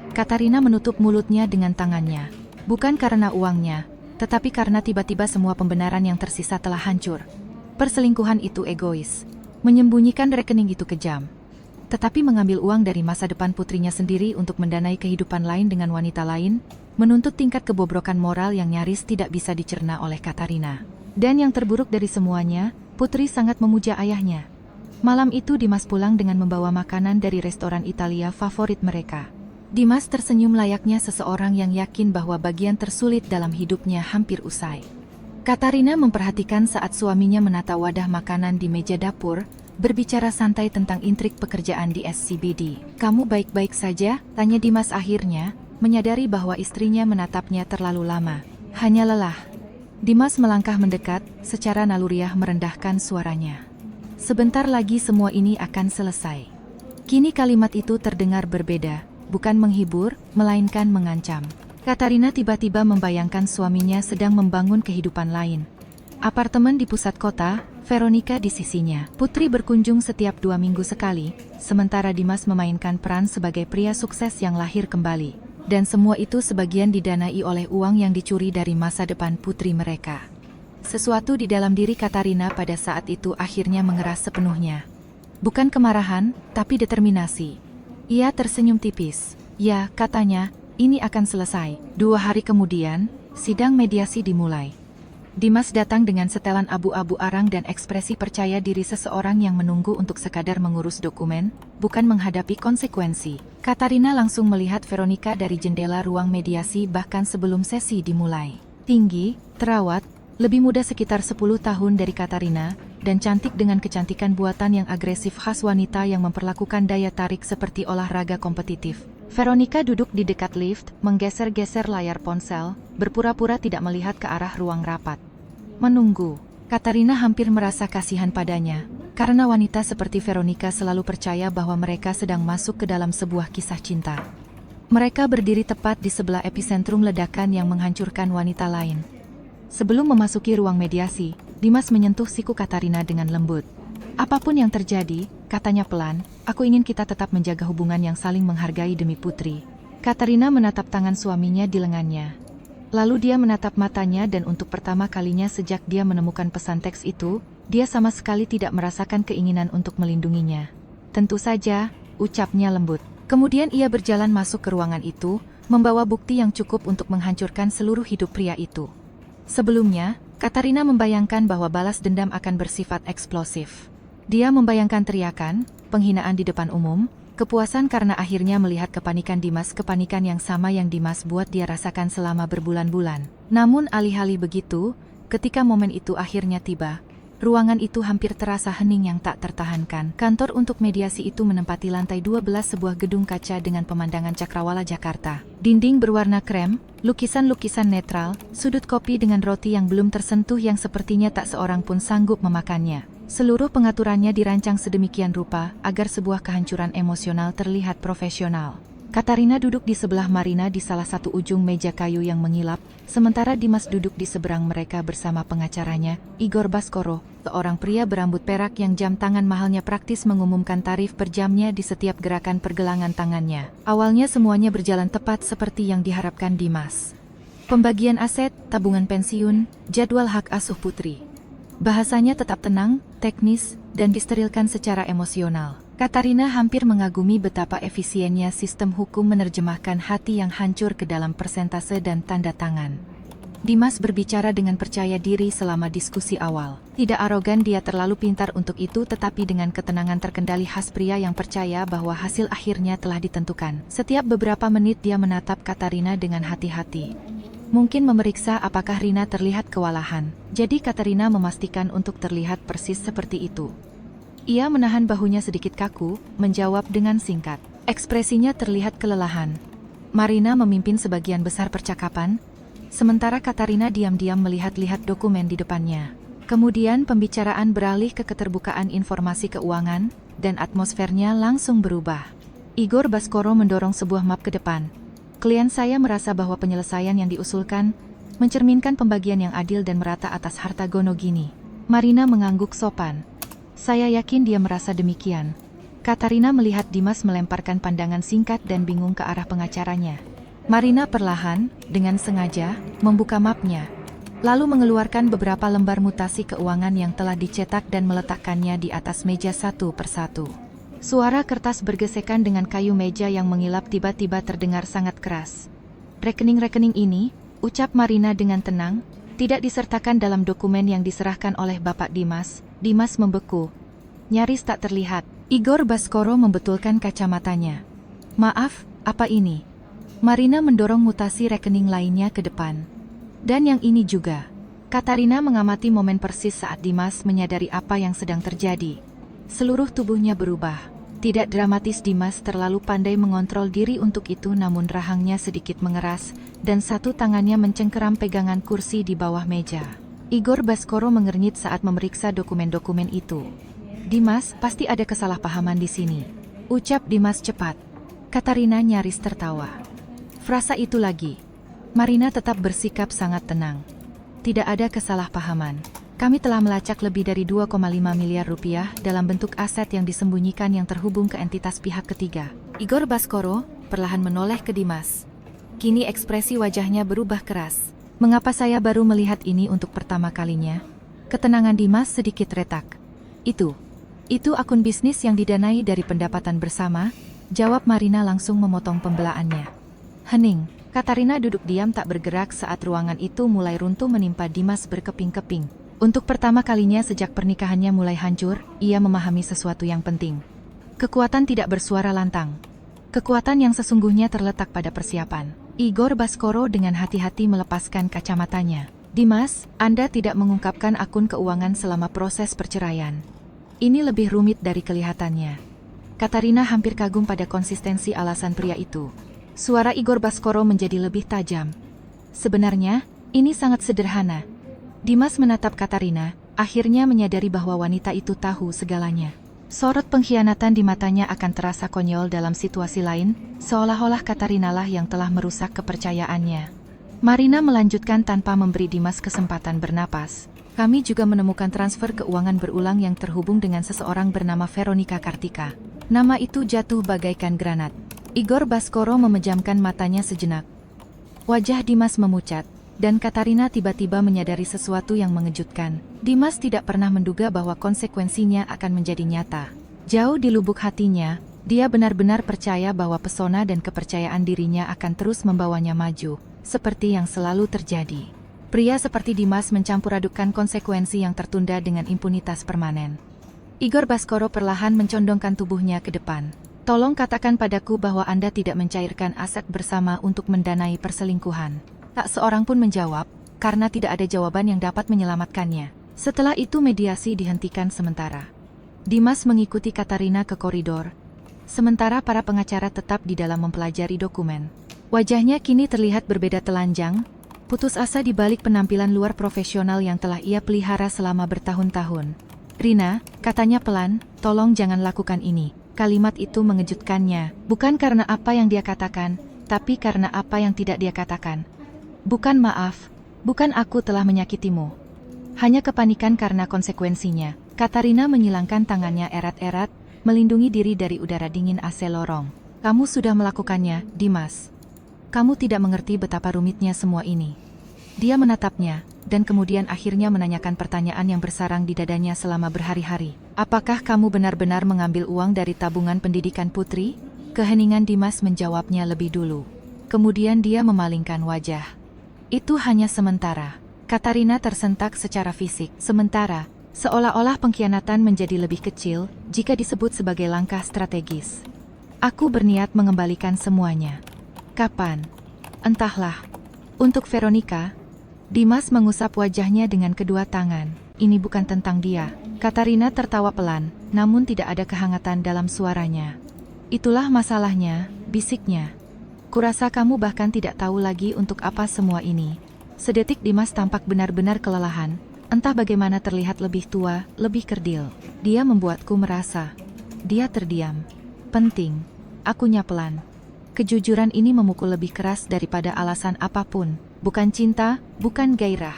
Katarina menutup mulutnya dengan tangannya. Bukan karena uangnya, tetapi karena tiba-tiba semua pembenaran yang tersisa telah hancur. Perselingkuhan itu egois. Menyembunyikan rekening itu kejam. Tetapi mengambil uang dari masa depan putrinya sendiri untuk mendanai kehidupan lain dengan wanita lain, menuntut tingkat kebobrokan moral yang nyaris tidak bisa dicerna oleh Katarina. Dan yang terburuk dari semuanya, Putri sangat memuja ayahnya. Malam itu Dimas pulang dengan membawa makanan dari restoran Italia favorit mereka. Dimas tersenyum layaknya seseorang yang yakin bahwa bagian tersulit dalam hidupnya hampir usai. Katarina memperhatikan saat suaminya menata wadah makanan di meja dapur, berbicara santai tentang intrik pekerjaan di SCBD. "Kamu baik-baik saja?" tanya Dimas akhirnya, menyadari bahwa istrinya menatapnya terlalu lama. "Hanya lelah." Dimas melangkah mendekat, secara naluriah merendahkan suaranya. "Sebentar lagi semua ini akan selesai." Kini kalimat itu terdengar berbeda. Bukan menghibur, melainkan mengancam. Katarina tiba-tiba membayangkan suaminya sedang membangun kehidupan lain. Apartemen di pusat kota, Veronica di sisinya. Putri berkunjung setiap 2 minggu sekali, sementara Dimas memainkan peran sebagai pria sukses yang lahir kembali. Dan semua itu sebagian didanai oleh uang yang dicuri dari masa depan putri mereka. Sesuatu di dalam diri Katarina pada saat itu akhirnya mengeras sepenuhnya. Bukan kemarahan, tapi determinasi. Ia tersenyum tipis. "Ya," katanya, "ini akan selesai." 2 hari kemudian, sidang mediasi dimulai. Dimas datang dengan setelan abu-abu arang dan ekspresi percaya diri seseorang yang menunggu untuk sekadar mengurus dokumen, bukan menghadapi konsekuensi. Katarina langsung melihat Veronica dari jendela ruang mediasi bahkan sebelum sesi dimulai. Tinggi, terawat, lebih muda sekitar 10 tahun dari Katarina, dan cantik dengan kecantikan buatan yang agresif khas wanita yang memperlakukan daya tarik seperti olahraga kompetitif. Veronica duduk di dekat lift, menggeser-geser layar ponsel, berpura-pura tidak melihat ke arah ruang rapat. Menunggu. Katarina hampir merasa kasihan padanya, karena wanita seperti Veronica selalu percaya bahwa mereka sedang masuk ke dalam sebuah kisah cinta. Mereka berdiri tepat di sebelah epicentrum ledakan yang menghancurkan wanita lain. Sebelum memasuki ruang mediasi, Dimas menyentuh siku Katarina dengan lembut. "Apapun yang terjadi," katanya pelan, "aku ingin kita tetap menjaga hubungan yang saling menghargai demi putri." Katarina menatap tangan suaminya di lengannya. Lalu dia menatap matanya dan untuk pertama kalinya sejak dia menemukan pesan teks itu, dia sama sekali tidak merasakan keinginan untuk melindunginya. "Tentu saja," ucapnya lembut. Kemudian ia berjalan masuk ke ruangan itu, membawa bukti yang cukup untuk menghancurkan seluruh hidup pria itu. Sebelumnya, Katarina membayangkan bahwa balas dendam akan bersifat eksplosif. Dia membayangkan teriakan, penghinaan di depan umum, kepuasan karena akhirnya melihat kepanikan Dimas, kepanikan yang sama yang Dimas buat dia rasakan selama berbulan-bulan. Namun alih-alih begitu, ketika momen itu akhirnya tiba, ruangan itu hampir terasa hening yang tak tertahankan. Kantor untuk mediasi itu menempati lantai 12 sebuah gedung kaca dengan pemandangan Cakrawala Jakarta. Dinding berwarna krem, lukisan-lukisan netral, sudut kopi dengan roti yang belum tersentuh yang sepertinya tak seorang pun sanggup memakannya. Seluruh pengaturannya dirancang sedemikian rupa agar sebuah kehancuran emosional terlihat profesional. Katarina duduk di sebelah Marina di salah satu ujung meja kayu yang mengilap, sementara Dimas duduk di seberang mereka bersama pengacaranya, Igor Baskoro, seorang pria berambut perak yang jam tangan mahalnya praktis mengumumkan tarif per jamnya di setiap gerakan pergelangan tangannya. Awalnya semuanya berjalan tepat seperti yang diharapkan Dimas. Pembagian aset, tabungan pensiun, jadwal hak asuh putri. Bahasanya tetap tenang, teknis, dan disterilkan secara emosional. Katarina hampir mengagumi betapa efisiennya sistem hukum menerjemahkan hati yang hancur ke dalam persentase dan tanda tangan. Dimas berbicara dengan percaya diri selama diskusi awal. Tidak arogan, dia terlalu pintar untuk itu, tetapi dengan ketenangan terkendali khas pria yang percaya bahwa hasil akhirnya telah ditentukan. Setiap beberapa menit dia menatap Katarina dengan hati-hati. Mungkin memeriksa apakah Rina terlihat kewalahan. Jadi Katarina memastikan untuk terlihat persis seperti itu. Ia menahan bahunya sedikit kaku, menjawab dengan singkat. Ekspresinya terlihat kelelahan. Marina memimpin sebagian besar percakapan, sementara Katarina diam-diam melihat-lihat dokumen di depannya. Kemudian pembicaraan beralih ke keterbukaan informasi keuangan, dan atmosfernya langsung berubah. Igor Baskoro mendorong sebuah map ke depan. Klien saya merasa bahwa penyelesaian yang diusulkan mencerminkan pembagian yang adil dan merata atas harta Gonogini. Marina mengangguk sopan. Saya yakin dia merasa demikian. Katarina melihat Dimas melemparkan pandangan singkat dan bingung ke arah pengacaranya. Marina perlahan, dengan sengaja, membuka mapnya, lalu mengeluarkan beberapa lembar mutasi keuangan yang telah dicetak dan meletakkannya di atas meja satu persatu. Suara kertas bergesekan dengan kayu meja yang mengilap tiba-tiba terdengar sangat keras. Rekening-rekening ini, ucap Marina dengan tenang, tidak disertakan dalam dokumen yang diserahkan oleh Bapak Dimas. Dimas membeku. Nyaris tak terlihat. Igor Baskoro membetulkan kacamatanya. Maaf, apa ini? Marina mendorong mutasi rekening lainnya ke depan. Dan yang ini juga. Katarina mengamati momen persis saat Dimas menyadari apa yang sedang terjadi. Seluruh tubuhnya berubah. Tidak dramatis, Dimas terlalu pandai mengontrol diri untuk itu, namun rahangnya sedikit mengeras, dan satu tangannya mencengkeram pegangan kursi di bawah meja. Igor Baskoro mengernyit saat memeriksa dokumen-dokumen itu. Dimas, pasti ada kesalahpahaman di sini, ucap Dimas cepat. Katarina nyaris tertawa. Frasa itu lagi. Marina tetap bersikap sangat tenang. Tidak ada kesalahpahaman. Kami telah melacak lebih dari 2,5 miliar rupiah dalam bentuk aset yang disembunyikan yang terhubung ke entitas pihak ketiga. Igor Baskoro perlahan menoleh ke Dimas. Kini ekspresi wajahnya berubah keras. Mengapa saya baru melihat ini untuk pertama kalinya? Ketenangan Dimas sedikit retak. Itu akun bisnis yang didanai dari pendapatan bersama, jawab Marina langsung memotong pembelaannya. Hening, Katarina duduk diam tak bergerak saat ruangan itu mulai runtuh menimpa Dimas berkeping-keping. Untuk pertama kalinya sejak pernikahannya mulai hancur, ia memahami sesuatu yang penting. Kekuatan tidak bersuara lantang. Kekuatan yang sesungguhnya terletak pada persiapan. Igor Baskoro dengan hati-hati melepaskan kacamatanya. Dimas, Anda tidak mengungkapkan akun keuangan selama proses perceraian. Ini lebih rumit dari kelihatannya. Katarina hampir kagum pada konsistensi alasan pria itu. Suara Igor Baskoro menjadi lebih tajam. Sebenarnya, ini sangat sederhana. Dimas menatap Katarina, akhirnya menyadari bahwa wanita itu tahu segalanya. Sorot pengkhianatan di matanya akan terasa konyol dalam situasi lain, seolah-olah Katarina lah yang telah merusak kepercayaannya. Marina melanjutkan tanpa memberi Dimas kesempatan bernapas. Kami juga menemukan transfer keuangan berulang yang terhubung dengan seseorang bernama Veronica Kartika. Nama itu jatuh bagaikan granat. Igor Baskoro memejamkan matanya sejenak. Wajah Dimas memucat. Dan Katarina tiba-tiba menyadari sesuatu yang mengejutkan. Dimas tidak pernah menduga bahwa konsekuensinya akan menjadi nyata. Jauh di lubuk hatinya, dia benar-benar percaya bahwa pesona dan kepercayaan dirinya akan terus membawanya maju, seperti yang selalu terjadi. Pria seperti Dimas mencampur adukkan konsekuensi yang tertunda dengan impunitas permanen. Igor Baskoro perlahan mencondongkan tubuhnya ke depan. Tolong katakan padaku bahwa Anda tidak mencairkan aset bersama untuk mendanai perselingkuhan. Tak seorang pun menjawab, karena tidak ada jawaban yang dapat menyelamatkannya. Setelah itu mediasi dihentikan sementara. Dimas mengikuti Katarina ke koridor, sementara para pengacara tetap di dalam mempelajari dokumen. Wajahnya kini terlihat berbeda telanjang, putus asa di balik penampilan luar profesional yang telah ia pelihara selama bertahun-tahun. Rina, katanya pelan, tolong jangan lakukan ini. Kalimat itu mengejutkannya, bukan karena apa yang dia katakan, tapi karena apa yang tidak dia katakan. Bukan maaf, bukan aku telah menyakitimu. Hanya kepanikan karena konsekuensinya. Katarina menyilangkan tangannya erat-erat, melindungi diri dari udara dingin AC lorong. Kamu sudah melakukannya, Dimas. Kamu tidak mengerti betapa rumitnya semua ini. Dia menatapnya, dan kemudian akhirnya menanyakan pertanyaan yang bersarang di dadanya selama berhari-hari. Apakah kamu benar-benar mengambil uang dari tabungan pendidikan putri? Keheningan Dimas menjawabnya lebih dulu. Kemudian dia memalingkan wajah. Itu hanya sementara. Katarina tersentak secara fisik. Sementara, seolah-olah pengkhianatan menjadi lebih kecil jika disebut sebagai langkah strategis. Aku berniat mengembalikan semuanya. Kapan? Entahlah. Untuk Veronica, Dimas mengusap wajahnya dengan kedua tangan. Ini bukan tentang dia. Katarina tertawa pelan, namun tidak ada kehangatan dalam suaranya. Itulah masalahnya, bisiknya. Kurasa kamu bahkan tidak tahu lagi untuk apa semua ini. Sedetik Dimas tampak benar-benar kelelahan. Entah bagaimana terlihat lebih tua, lebih kerdil. Dia membuatku merasa. Dia terdiam. Penting. Akunya pelan. Kejujuran ini memukul lebih keras daripada alasan apapun. Bukan cinta, bukan gairah.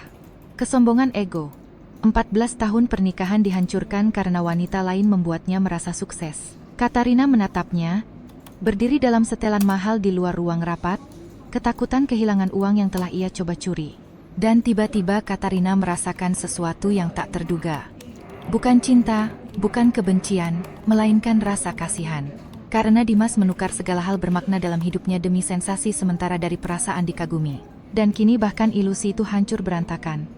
Kesombongan ego. 14 tahun pernikahan dihancurkan karena wanita lain membuatnya merasa sukses. Katarina menatapnya, berdiri dalam setelan mahal di luar ruang rapat, ketakutan kehilangan uang yang telah ia coba curi. Dan tiba-tiba Katarina merasakan sesuatu yang tak terduga. Bukan cinta, bukan kebencian, melainkan rasa kasihan. Karena Dimas menukar segala hal bermakna dalam hidupnya demi sensasi sementara dari perasaan dikagumi. Dan kini bahkan ilusi itu hancur berantakan.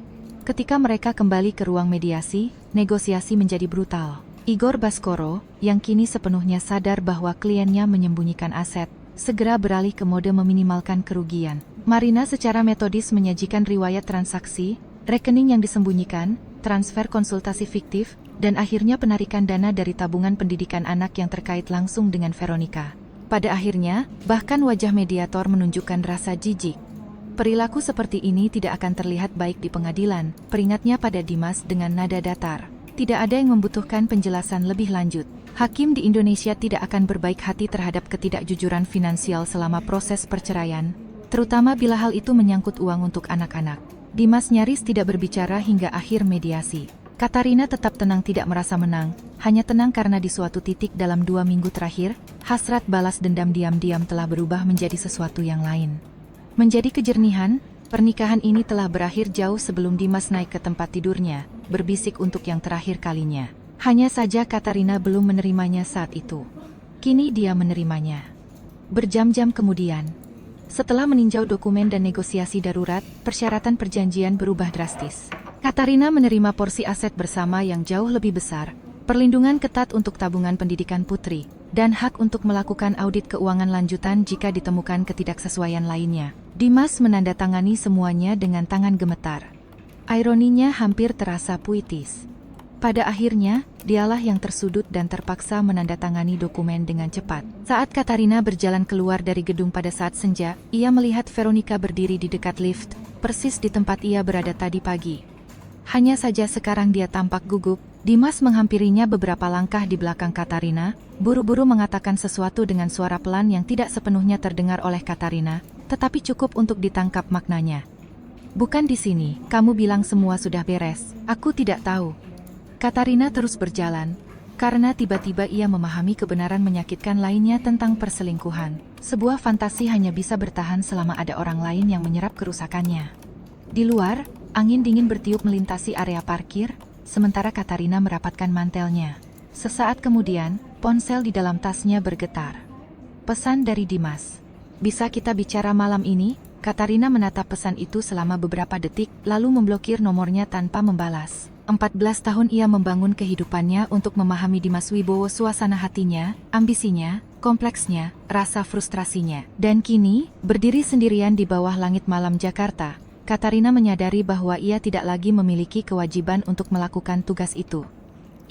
Ketika mereka kembali ke ruang mediasi, negosiasi menjadi brutal. Igor Baskoro, yang kini sepenuhnya sadar bahwa kliennya menyembunyikan aset, segera beralih ke mode meminimalkan kerugian. Marina secara metodis menyajikan riwayat transaksi, rekening yang disembunyikan, transfer konsultasi fiktif, dan akhirnya penarikan dana dari tabungan pendidikan anak yang terkait langsung dengan Veronica. Pada akhirnya, bahkan wajah mediator menunjukkan rasa jijik. Perilaku seperti ini tidak akan terlihat baik di pengadilan, peringatnya pada Dimas dengan nada datar. Tidak ada yang membutuhkan penjelasan lebih lanjut. Hakim di Indonesia tidak akan berbaik hati terhadap ketidakjujuran finansial selama proses perceraian, terutama bila hal itu menyangkut uang untuk anak-anak. Dimas nyaris tidak berbicara hingga akhir mediasi. Katarina tetap tenang, tidak merasa menang, hanya tenang karena di suatu titik dalam 2 minggu terakhir, hasrat balas dendam diam-diam telah berubah menjadi sesuatu yang lain. Menjadi kejernihan, pernikahan ini telah berakhir jauh sebelum Dimas naik ke tempat tidurnya, berbisik untuk yang terakhir kalinya. Hanya saja Katarina belum menerimanya saat itu. Kini dia menerimanya. Berjam-jam kemudian, setelah meninjau dokumen dan negosiasi darurat, persyaratan perjanjian berubah drastis. Katarina menerima porsi aset bersama yang jauh lebih besar, perlindungan ketat untuk tabungan pendidikan putri, dan hak untuk melakukan audit keuangan lanjutan jika ditemukan ketidaksesuaian lainnya. Dimas menandatangani semuanya dengan tangan gemetar. Ironinya hampir terasa puitis. Pada akhirnya, dialah yang tersudut dan terpaksa menandatangani dokumen dengan cepat. Saat Katarina berjalan keluar dari gedung pada saat senja, ia melihat Veronica berdiri di dekat lift, persis di tempat ia berada tadi pagi. Hanya saja sekarang dia tampak gugup. Dimas menghampirinya beberapa langkah di belakang Katarina, buru-buru mengatakan sesuatu dengan suara pelan yang tidak sepenuhnya terdengar oleh Katarina, tetapi cukup untuk ditangkap maknanya. Bukan di sini, kamu bilang semua sudah beres. Aku tidak tahu. Katarina terus berjalan, karena tiba-tiba ia memahami kebenaran menyakitkan lainnya tentang perselingkuhan. Sebuah fantasi hanya bisa bertahan selama ada orang lain yang menyerap kerusakannya. Di luar, angin dingin bertiup melintasi area parkir, sementara Katarina merapatkan mantelnya. Sesaat kemudian, ponsel di dalam tasnya bergetar. Pesan dari Dimas. Bisa kita bicara malam ini? Katarina menatap pesan itu selama beberapa detik, lalu memblokir nomornya tanpa membalas. 14 tahun ia membangun kehidupannya untuk memahami Dimas Wibowo, suasana hatinya, ambisinya, kompleksnya, rasa frustrasinya. Dan kini, berdiri sendirian di bawah langit malam Jakarta, Katarina menyadari bahwa ia tidak lagi memiliki kewajiban untuk melakukan tugas itu.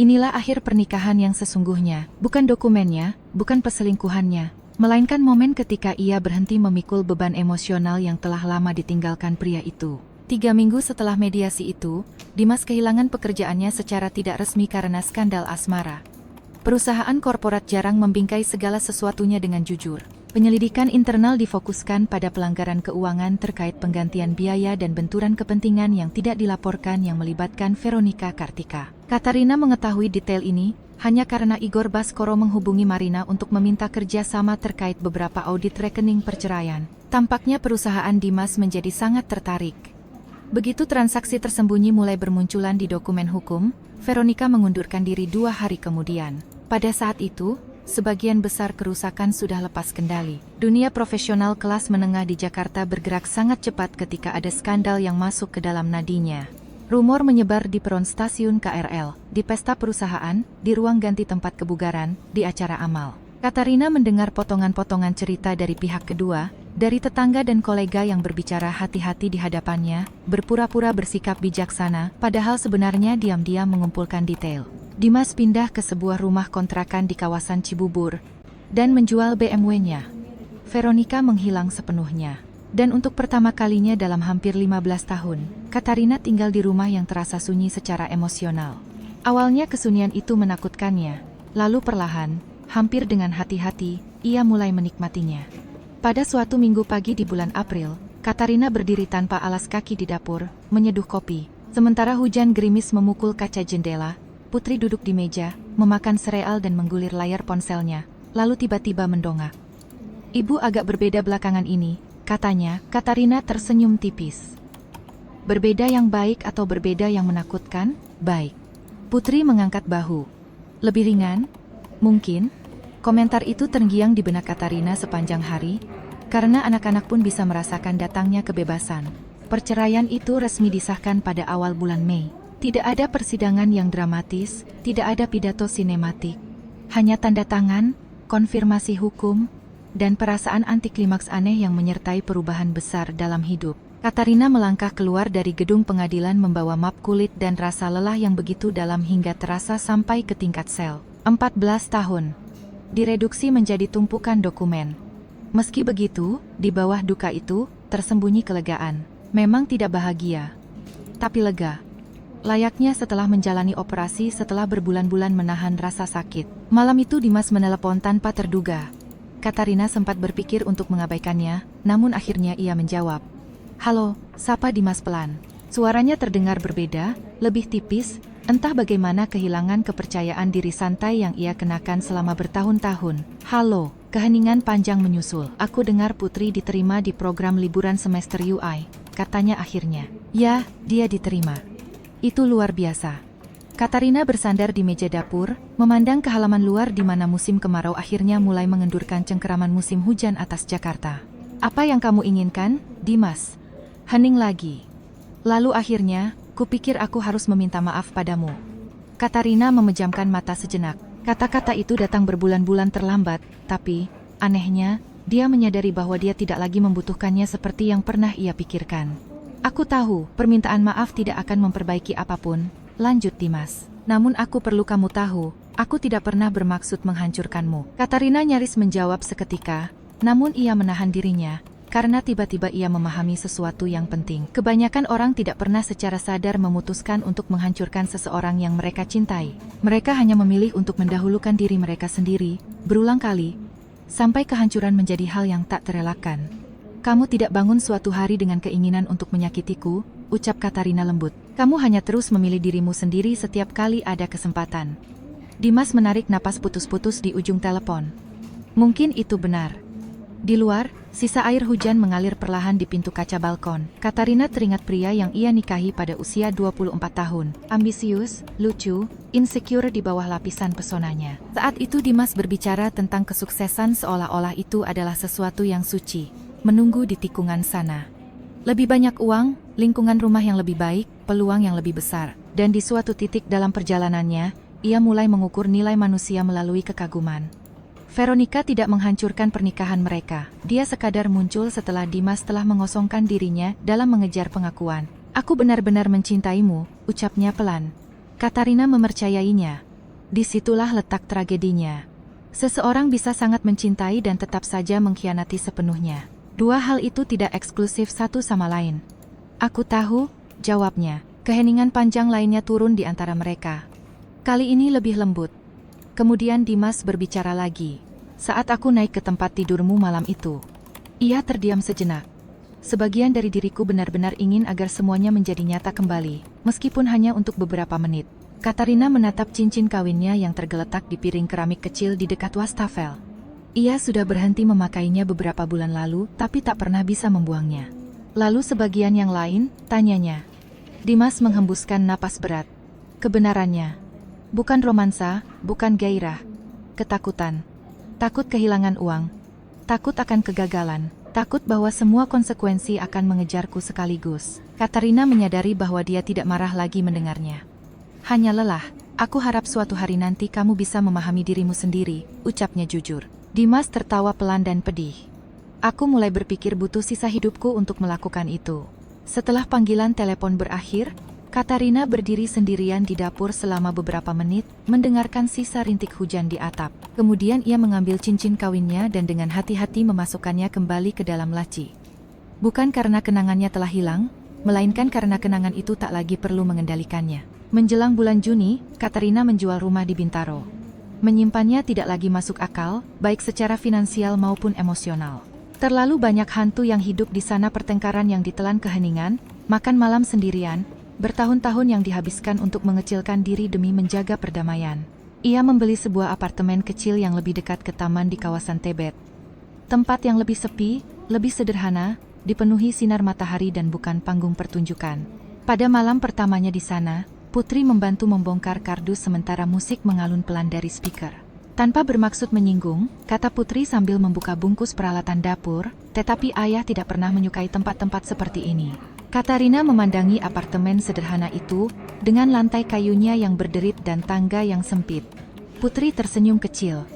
Inilah akhir pernikahan yang sesungguhnya, bukan dokumennya, bukan perselingkuhannya, melainkan momen ketika ia berhenti memikul beban emosional yang telah lama ditinggalkan pria itu. 3 minggu setelah mediasi itu, Dimas kehilangan pekerjaannya secara tidak resmi karena skandal asmara. Perusahaan korporat jarang membingkai segala sesuatunya dengan jujur. Penyelidikan internal difokuskan pada pelanggaran keuangan terkait penggantian biaya dan benturan kepentingan yang tidak dilaporkan yang melibatkan Veronica Kartika. Katarina mengetahui detail ini hanya karena Igor Baskoro menghubungi Marina untuk meminta kerjasama terkait beberapa audit rekening perceraian. Tampaknya perusahaan Dimas menjadi sangat tertarik. Begitu transaksi tersembunyi mulai bermunculan di dokumen hukum, Veronica mengundurkan diri 2 hari kemudian. Pada saat itu, sebagian besar kerusakan sudah lepas kendali. Dunia profesional kelas menengah di Jakarta bergerak sangat cepat ketika ada skandal yang masuk ke dalam nadinya. Rumor menyebar di peron stasiun KRL, di pesta perusahaan, di ruang ganti tempat kebugaran, di acara amal. Katarina mendengar potongan-potongan cerita dari pihak kedua, dari tetangga dan kolega yang berbicara hati-hati di hadapannya, berpura-pura bersikap bijaksana, padahal sebenarnya diam-diam mengumpulkan detail. Dimas pindah ke sebuah rumah kontrakan di kawasan Cibubur dan menjual BMW-nya. Veronica menghilang sepenuhnya. Dan untuk pertama kalinya dalam hampir 15 tahun, Katarina tinggal di rumah yang terasa sunyi secara emosional. Awalnya kesunyian itu menakutkannya, lalu perlahan, hampir dengan hati-hati, ia mulai menikmatinya. Pada suatu minggu pagi di bulan April, Katarina berdiri tanpa alas kaki di dapur, menyeduh kopi. Sementara hujan gerimis memukul kaca jendela, Putri duduk di meja, memakan sereal dan menggulir layar ponselnya, lalu tiba-tiba mendongak. Ibu agak berbeda belakangan ini, katanya. Katarina tersenyum tipis. Berbeda yang baik atau berbeda yang menakutkan? Baik. Putri mengangkat bahu. Lebih ringan? Mungkin. Komentar itu terngiang di benak Katarina sepanjang hari, karena anak-anak pun bisa merasakan datangnya kebebasan. Perceraian itu resmi disahkan pada awal bulan Mei. Tidak ada persidangan yang dramatis, tidak ada pidato sinematik. Hanya tanda tangan, konfirmasi hukum, dan perasaan anti klimaks aneh yang menyertai perubahan besar dalam hidup. Katarina melangkah keluar dari gedung pengadilan membawa map kulit dan rasa lelah yang begitu dalam hingga terasa sampai ke tingkat sel. 14 tahun. Direduksi menjadi tumpukan dokumen. Meski begitu, di bawah duka itu, tersembunyi kelegaan. Memang tidak bahagia, tapi lega. Layaknya setelah menjalani operasi setelah berbulan-bulan menahan rasa sakit. Malam itu Dimas menelepon tanpa terduga. Katarina sempat berpikir untuk mengabaikannya, namun akhirnya ia menjawab. Halo, sapa Dimas pelan. Suaranya terdengar berbeda, lebih tipis, entah bagaimana kehilangan kepercayaan diri santai yang ia kenakan selama bertahun-tahun. Halo, keheningan panjang menyusul. Aku dengar Putri diterima di program liburan semester UI, katanya akhirnya. Ya, dia diterima. Itu luar biasa. Katarina bersandar di meja dapur, memandang ke halaman luar di mana musim kemarau akhirnya mulai mengendurkan cengkeraman musim hujan atas Jakarta. Apa yang kamu inginkan, Dimas? Hening lagi. Lalu akhirnya, kupikir aku harus meminta maaf padamu. Katarina memejamkan mata sejenak. Kata-kata itu datang berbulan-bulan terlambat, tapi, anehnya, dia menyadari bahwa dia tidak lagi membutuhkannya seperti yang pernah ia pikirkan. Aku tahu, permintaan maaf tidak akan memperbaiki apapun, lanjut Dimas. Namun aku perlu kamu tahu, aku tidak pernah bermaksud menghancurkanmu. Katarina nyaris menjawab seketika, namun ia menahan dirinya, karena tiba-tiba ia memahami sesuatu yang penting. Kebanyakan orang tidak pernah secara sadar memutuskan untuk menghancurkan seseorang yang mereka cintai. Mereka hanya memilih untuk mendahulukan diri mereka sendiri, berulang kali, sampai kehancuran menjadi hal yang tak terelakkan. Kamu tidak bangun suatu hari dengan keinginan untuk menyakitiku, ucap Katarina lembut. Kamu hanya terus memilih dirimu sendiri setiap kali ada kesempatan. Dimas menarik napas putus-putus di ujung telepon. Mungkin itu benar. Di luar, sisa air hujan mengalir perlahan di pintu kaca balkon. Katarina teringat pria yang ia nikahi pada usia 24 tahun. Ambisius, lucu, insecure di bawah lapisan pesonanya. Saat itu Dimas berbicara tentang kesuksesan seolah-olah itu adalah sesuatu yang suci. Menunggu di tikungan sana. Lebih banyak uang, lingkungan rumah yang lebih baik, peluang yang lebih besar. Dan di suatu titik dalam perjalanannya, ia mulai mengukur nilai manusia melalui kekaguman. Veronica tidak menghancurkan pernikahan mereka. Dia sekadar muncul setelah Dimas telah mengosongkan dirinya dalam mengejar pengakuan. Aku benar-benar mencintaimu, ucapnya pelan. Katarina memercayainya. Disitulah letak tragedinya. Seseorang bisa sangat mencintai dan tetap saja mengkhianati sepenuhnya. Dua hal itu tidak eksklusif satu sama lain. Aku tahu, jawabnya. Keheningan panjang lainnya turun di antara mereka. Kali ini lebih lembut. Kemudian Dimas berbicara lagi. Saat aku naik ke tempat tidurmu malam itu. Ia terdiam sejenak. Sebagian dari diriku benar-benar ingin agar semuanya menjadi nyata kembali, meskipun hanya untuk beberapa menit. Katarina menatap cincin kawinnya yang tergeletak di piring keramik kecil di dekat wastafel. Ia sudah berhenti memakainya beberapa bulan lalu, tapi tak pernah bisa membuangnya. Lalu sebagian yang lain, tanyanya. Dimas menghembuskan napas berat. Kebenarannya. Bukan romansa, bukan gairah. Ketakutan. Takut kehilangan uang. Takut akan kegagalan. Takut bahwa semua konsekuensi akan mengejarku sekaligus. Katarina menyadari bahwa dia tidak marah lagi mendengarnya. Hanya lelah. Aku harap suatu hari nanti kamu bisa memahami dirimu sendiri, ucapnya jujur. Dimas tertawa pelan dan pedih. Aku mulai berpikir butuh sisa hidupku untuk melakukan itu. Setelah panggilan telepon berakhir, Katarina berdiri sendirian di dapur selama beberapa menit, mendengarkan sisa rintik hujan di atap. Kemudian ia mengambil cincin kawinnya dan dengan hati-hati memasukkannya kembali ke dalam laci. Bukan karena kenangannya telah hilang, melainkan karena kenangan itu tak lagi perlu mengendalikannya. Menjelang bulan Juni, Katarina menjual rumah di Bintaro. Menyimpannya tidak lagi masuk akal, baik secara finansial maupun emosional. Terlalu banyak hantu yang hidup di sana, pertengkaran yang ditelan keheningan, makan malam sendirian, bertahun-tahun yang dihabiskan untuk mengecilkan diri demi menjaga perdamaian. Ia membeli sebuah apartemen kecil yang lebih dekat ke taman di kawasan Tebet. Tempat yang lebih sepi, lebih sederhana, dipenuhi sinar matahari dan bukan panggung pertunjukan. Pada malam pertamanya di sana, Putri membantu membongkar kardus sementara musik mengalun pelan dari speaker. Tanpa bermaksud menyinggung, kata Putri sambil membuka bungkus peralatan dapur, tetapi ayah tidak pernah menyukai tempat-tempat seperti ini. Katarina memandangi apartemen sederhana itu, dengan lantai kayunya yang berderit dan tangga yang sempit. Putri tersenyum kecil.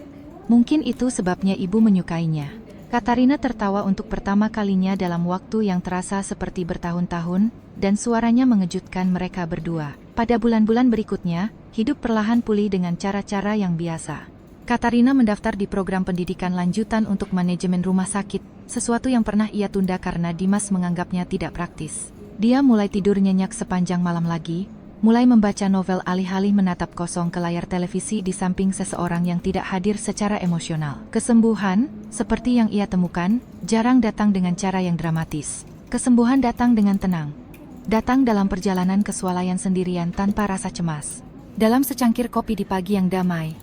Mungkin itu sebabnya ibu menyukainya. Katarina tertawa untuk pertama kalinya dalam waktu yang terasa seperti bertahun-tahun, dan suaranya mengejutkan mereka berdua. Pada bulan-bulan berikutnya, hidup perlahan pulih dengan cara-cara yang biasa. Katarina mendaftar di program pendidikan lanjutan untuk manajemen rumah sakit, sesuatu yang pernah ia tunda karena Dimas menganggapnya tidak praktis. Dia mulai tidur nyenyak sepanjang malam lagi, mulai membaca novel alih-alih menatap kosong ke layar televisi di samping seseorang yang tidak hadir secara emosional. Kesembuhan, seperti yang ia temukan, jarang datang dengan cara yang dramatis. Kesembuhan datang dengan tenang. Datang dalam perjalanan kesualayan sendirian tanpa rasa cemas. Dalam secangkir kopi di pagi yang damai.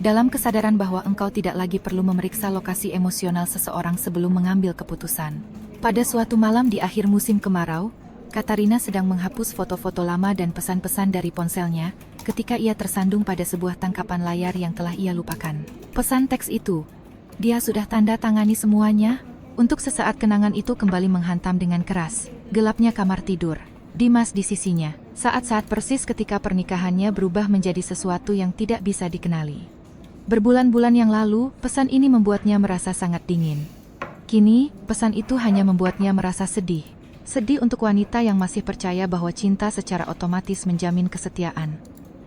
Dalam kesadaran bahwa engkau tidak lagi perlu memeriksa lokasi emosional seseorang sebelum mengambil keputusan. Pada suatu malam di akhir musim kemarau, Katarina sedang menghapus foto-foto lama dan pesan-pesan dari ponselnya, ketika ia tersandung pada sebuah tangkapan layar yang telah ia lupakan. Pesan teks itu, dia sudah tanda tangani semuanya. Untuk sesaat kenangan itu kembali menghantam dengan keras. Gelapnya kamar tidur. Dimas di sisinya. Saat-saat persis ketika pernikahannya berubah menjadi sesuatu yang tidak bisa dikenali. Berbulan-bulan yang lalu, pesan ini membuatnya merasa sangat dingin. Kini, pesan itu hanya membuatnya merasa sedih. Sedih untuk wanita yang masih percaya bahwa cinta secara otomatis menjamin kesetiaan.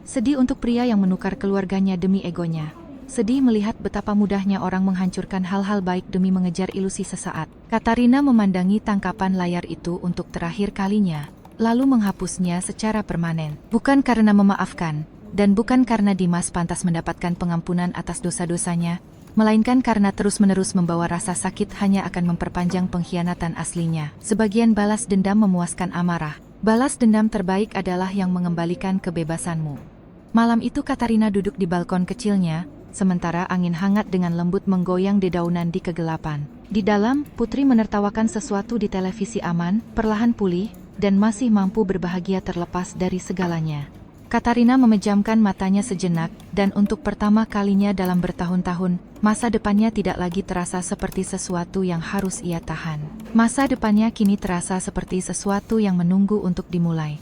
Sedih untuk pria yang menukar keluarganya demi egonya. Sedih melihat betapa mudahnya orang menghancurkan hal-hal baik demi mengejar ilusi sesaat. Katarina memandangi tangkapan layar itu untuk terakhir kalinya, lalu menghapusnya secara permanen. Bukan karena memaafkan, dan bukan karena Dimas pantas mendapatkan pengampunan atas dosa-dosanya, melainkan karena terus-menerus membawa rasa sakit hanya akan memperpanjang pengkhianatan aslinya. Sebagian balas dendam memuaskan amarah. Balas dendam terbaik adalah yang mengembalikan kebebasanmu. Malam itu Katarina duduk di balkon kecilnya, sementara angin hangat dengan lembut menggoyang dedaunan di kegelapan. Di dalam, Putri menertawakan sesuatu di televisi aman, perlahan pulih, dan masih mampu berbahagia terlepas dari segalanya. Katarina memejamkan matanya sejenak, dan untuk pertama kalinya dalam bertahun-tahun, masa depannya tidak lagi terasa seperti sesuatu yang harus ia tahan. Masa depannya kini terasa seperti sesuatu yang menunggu untuk dimulai.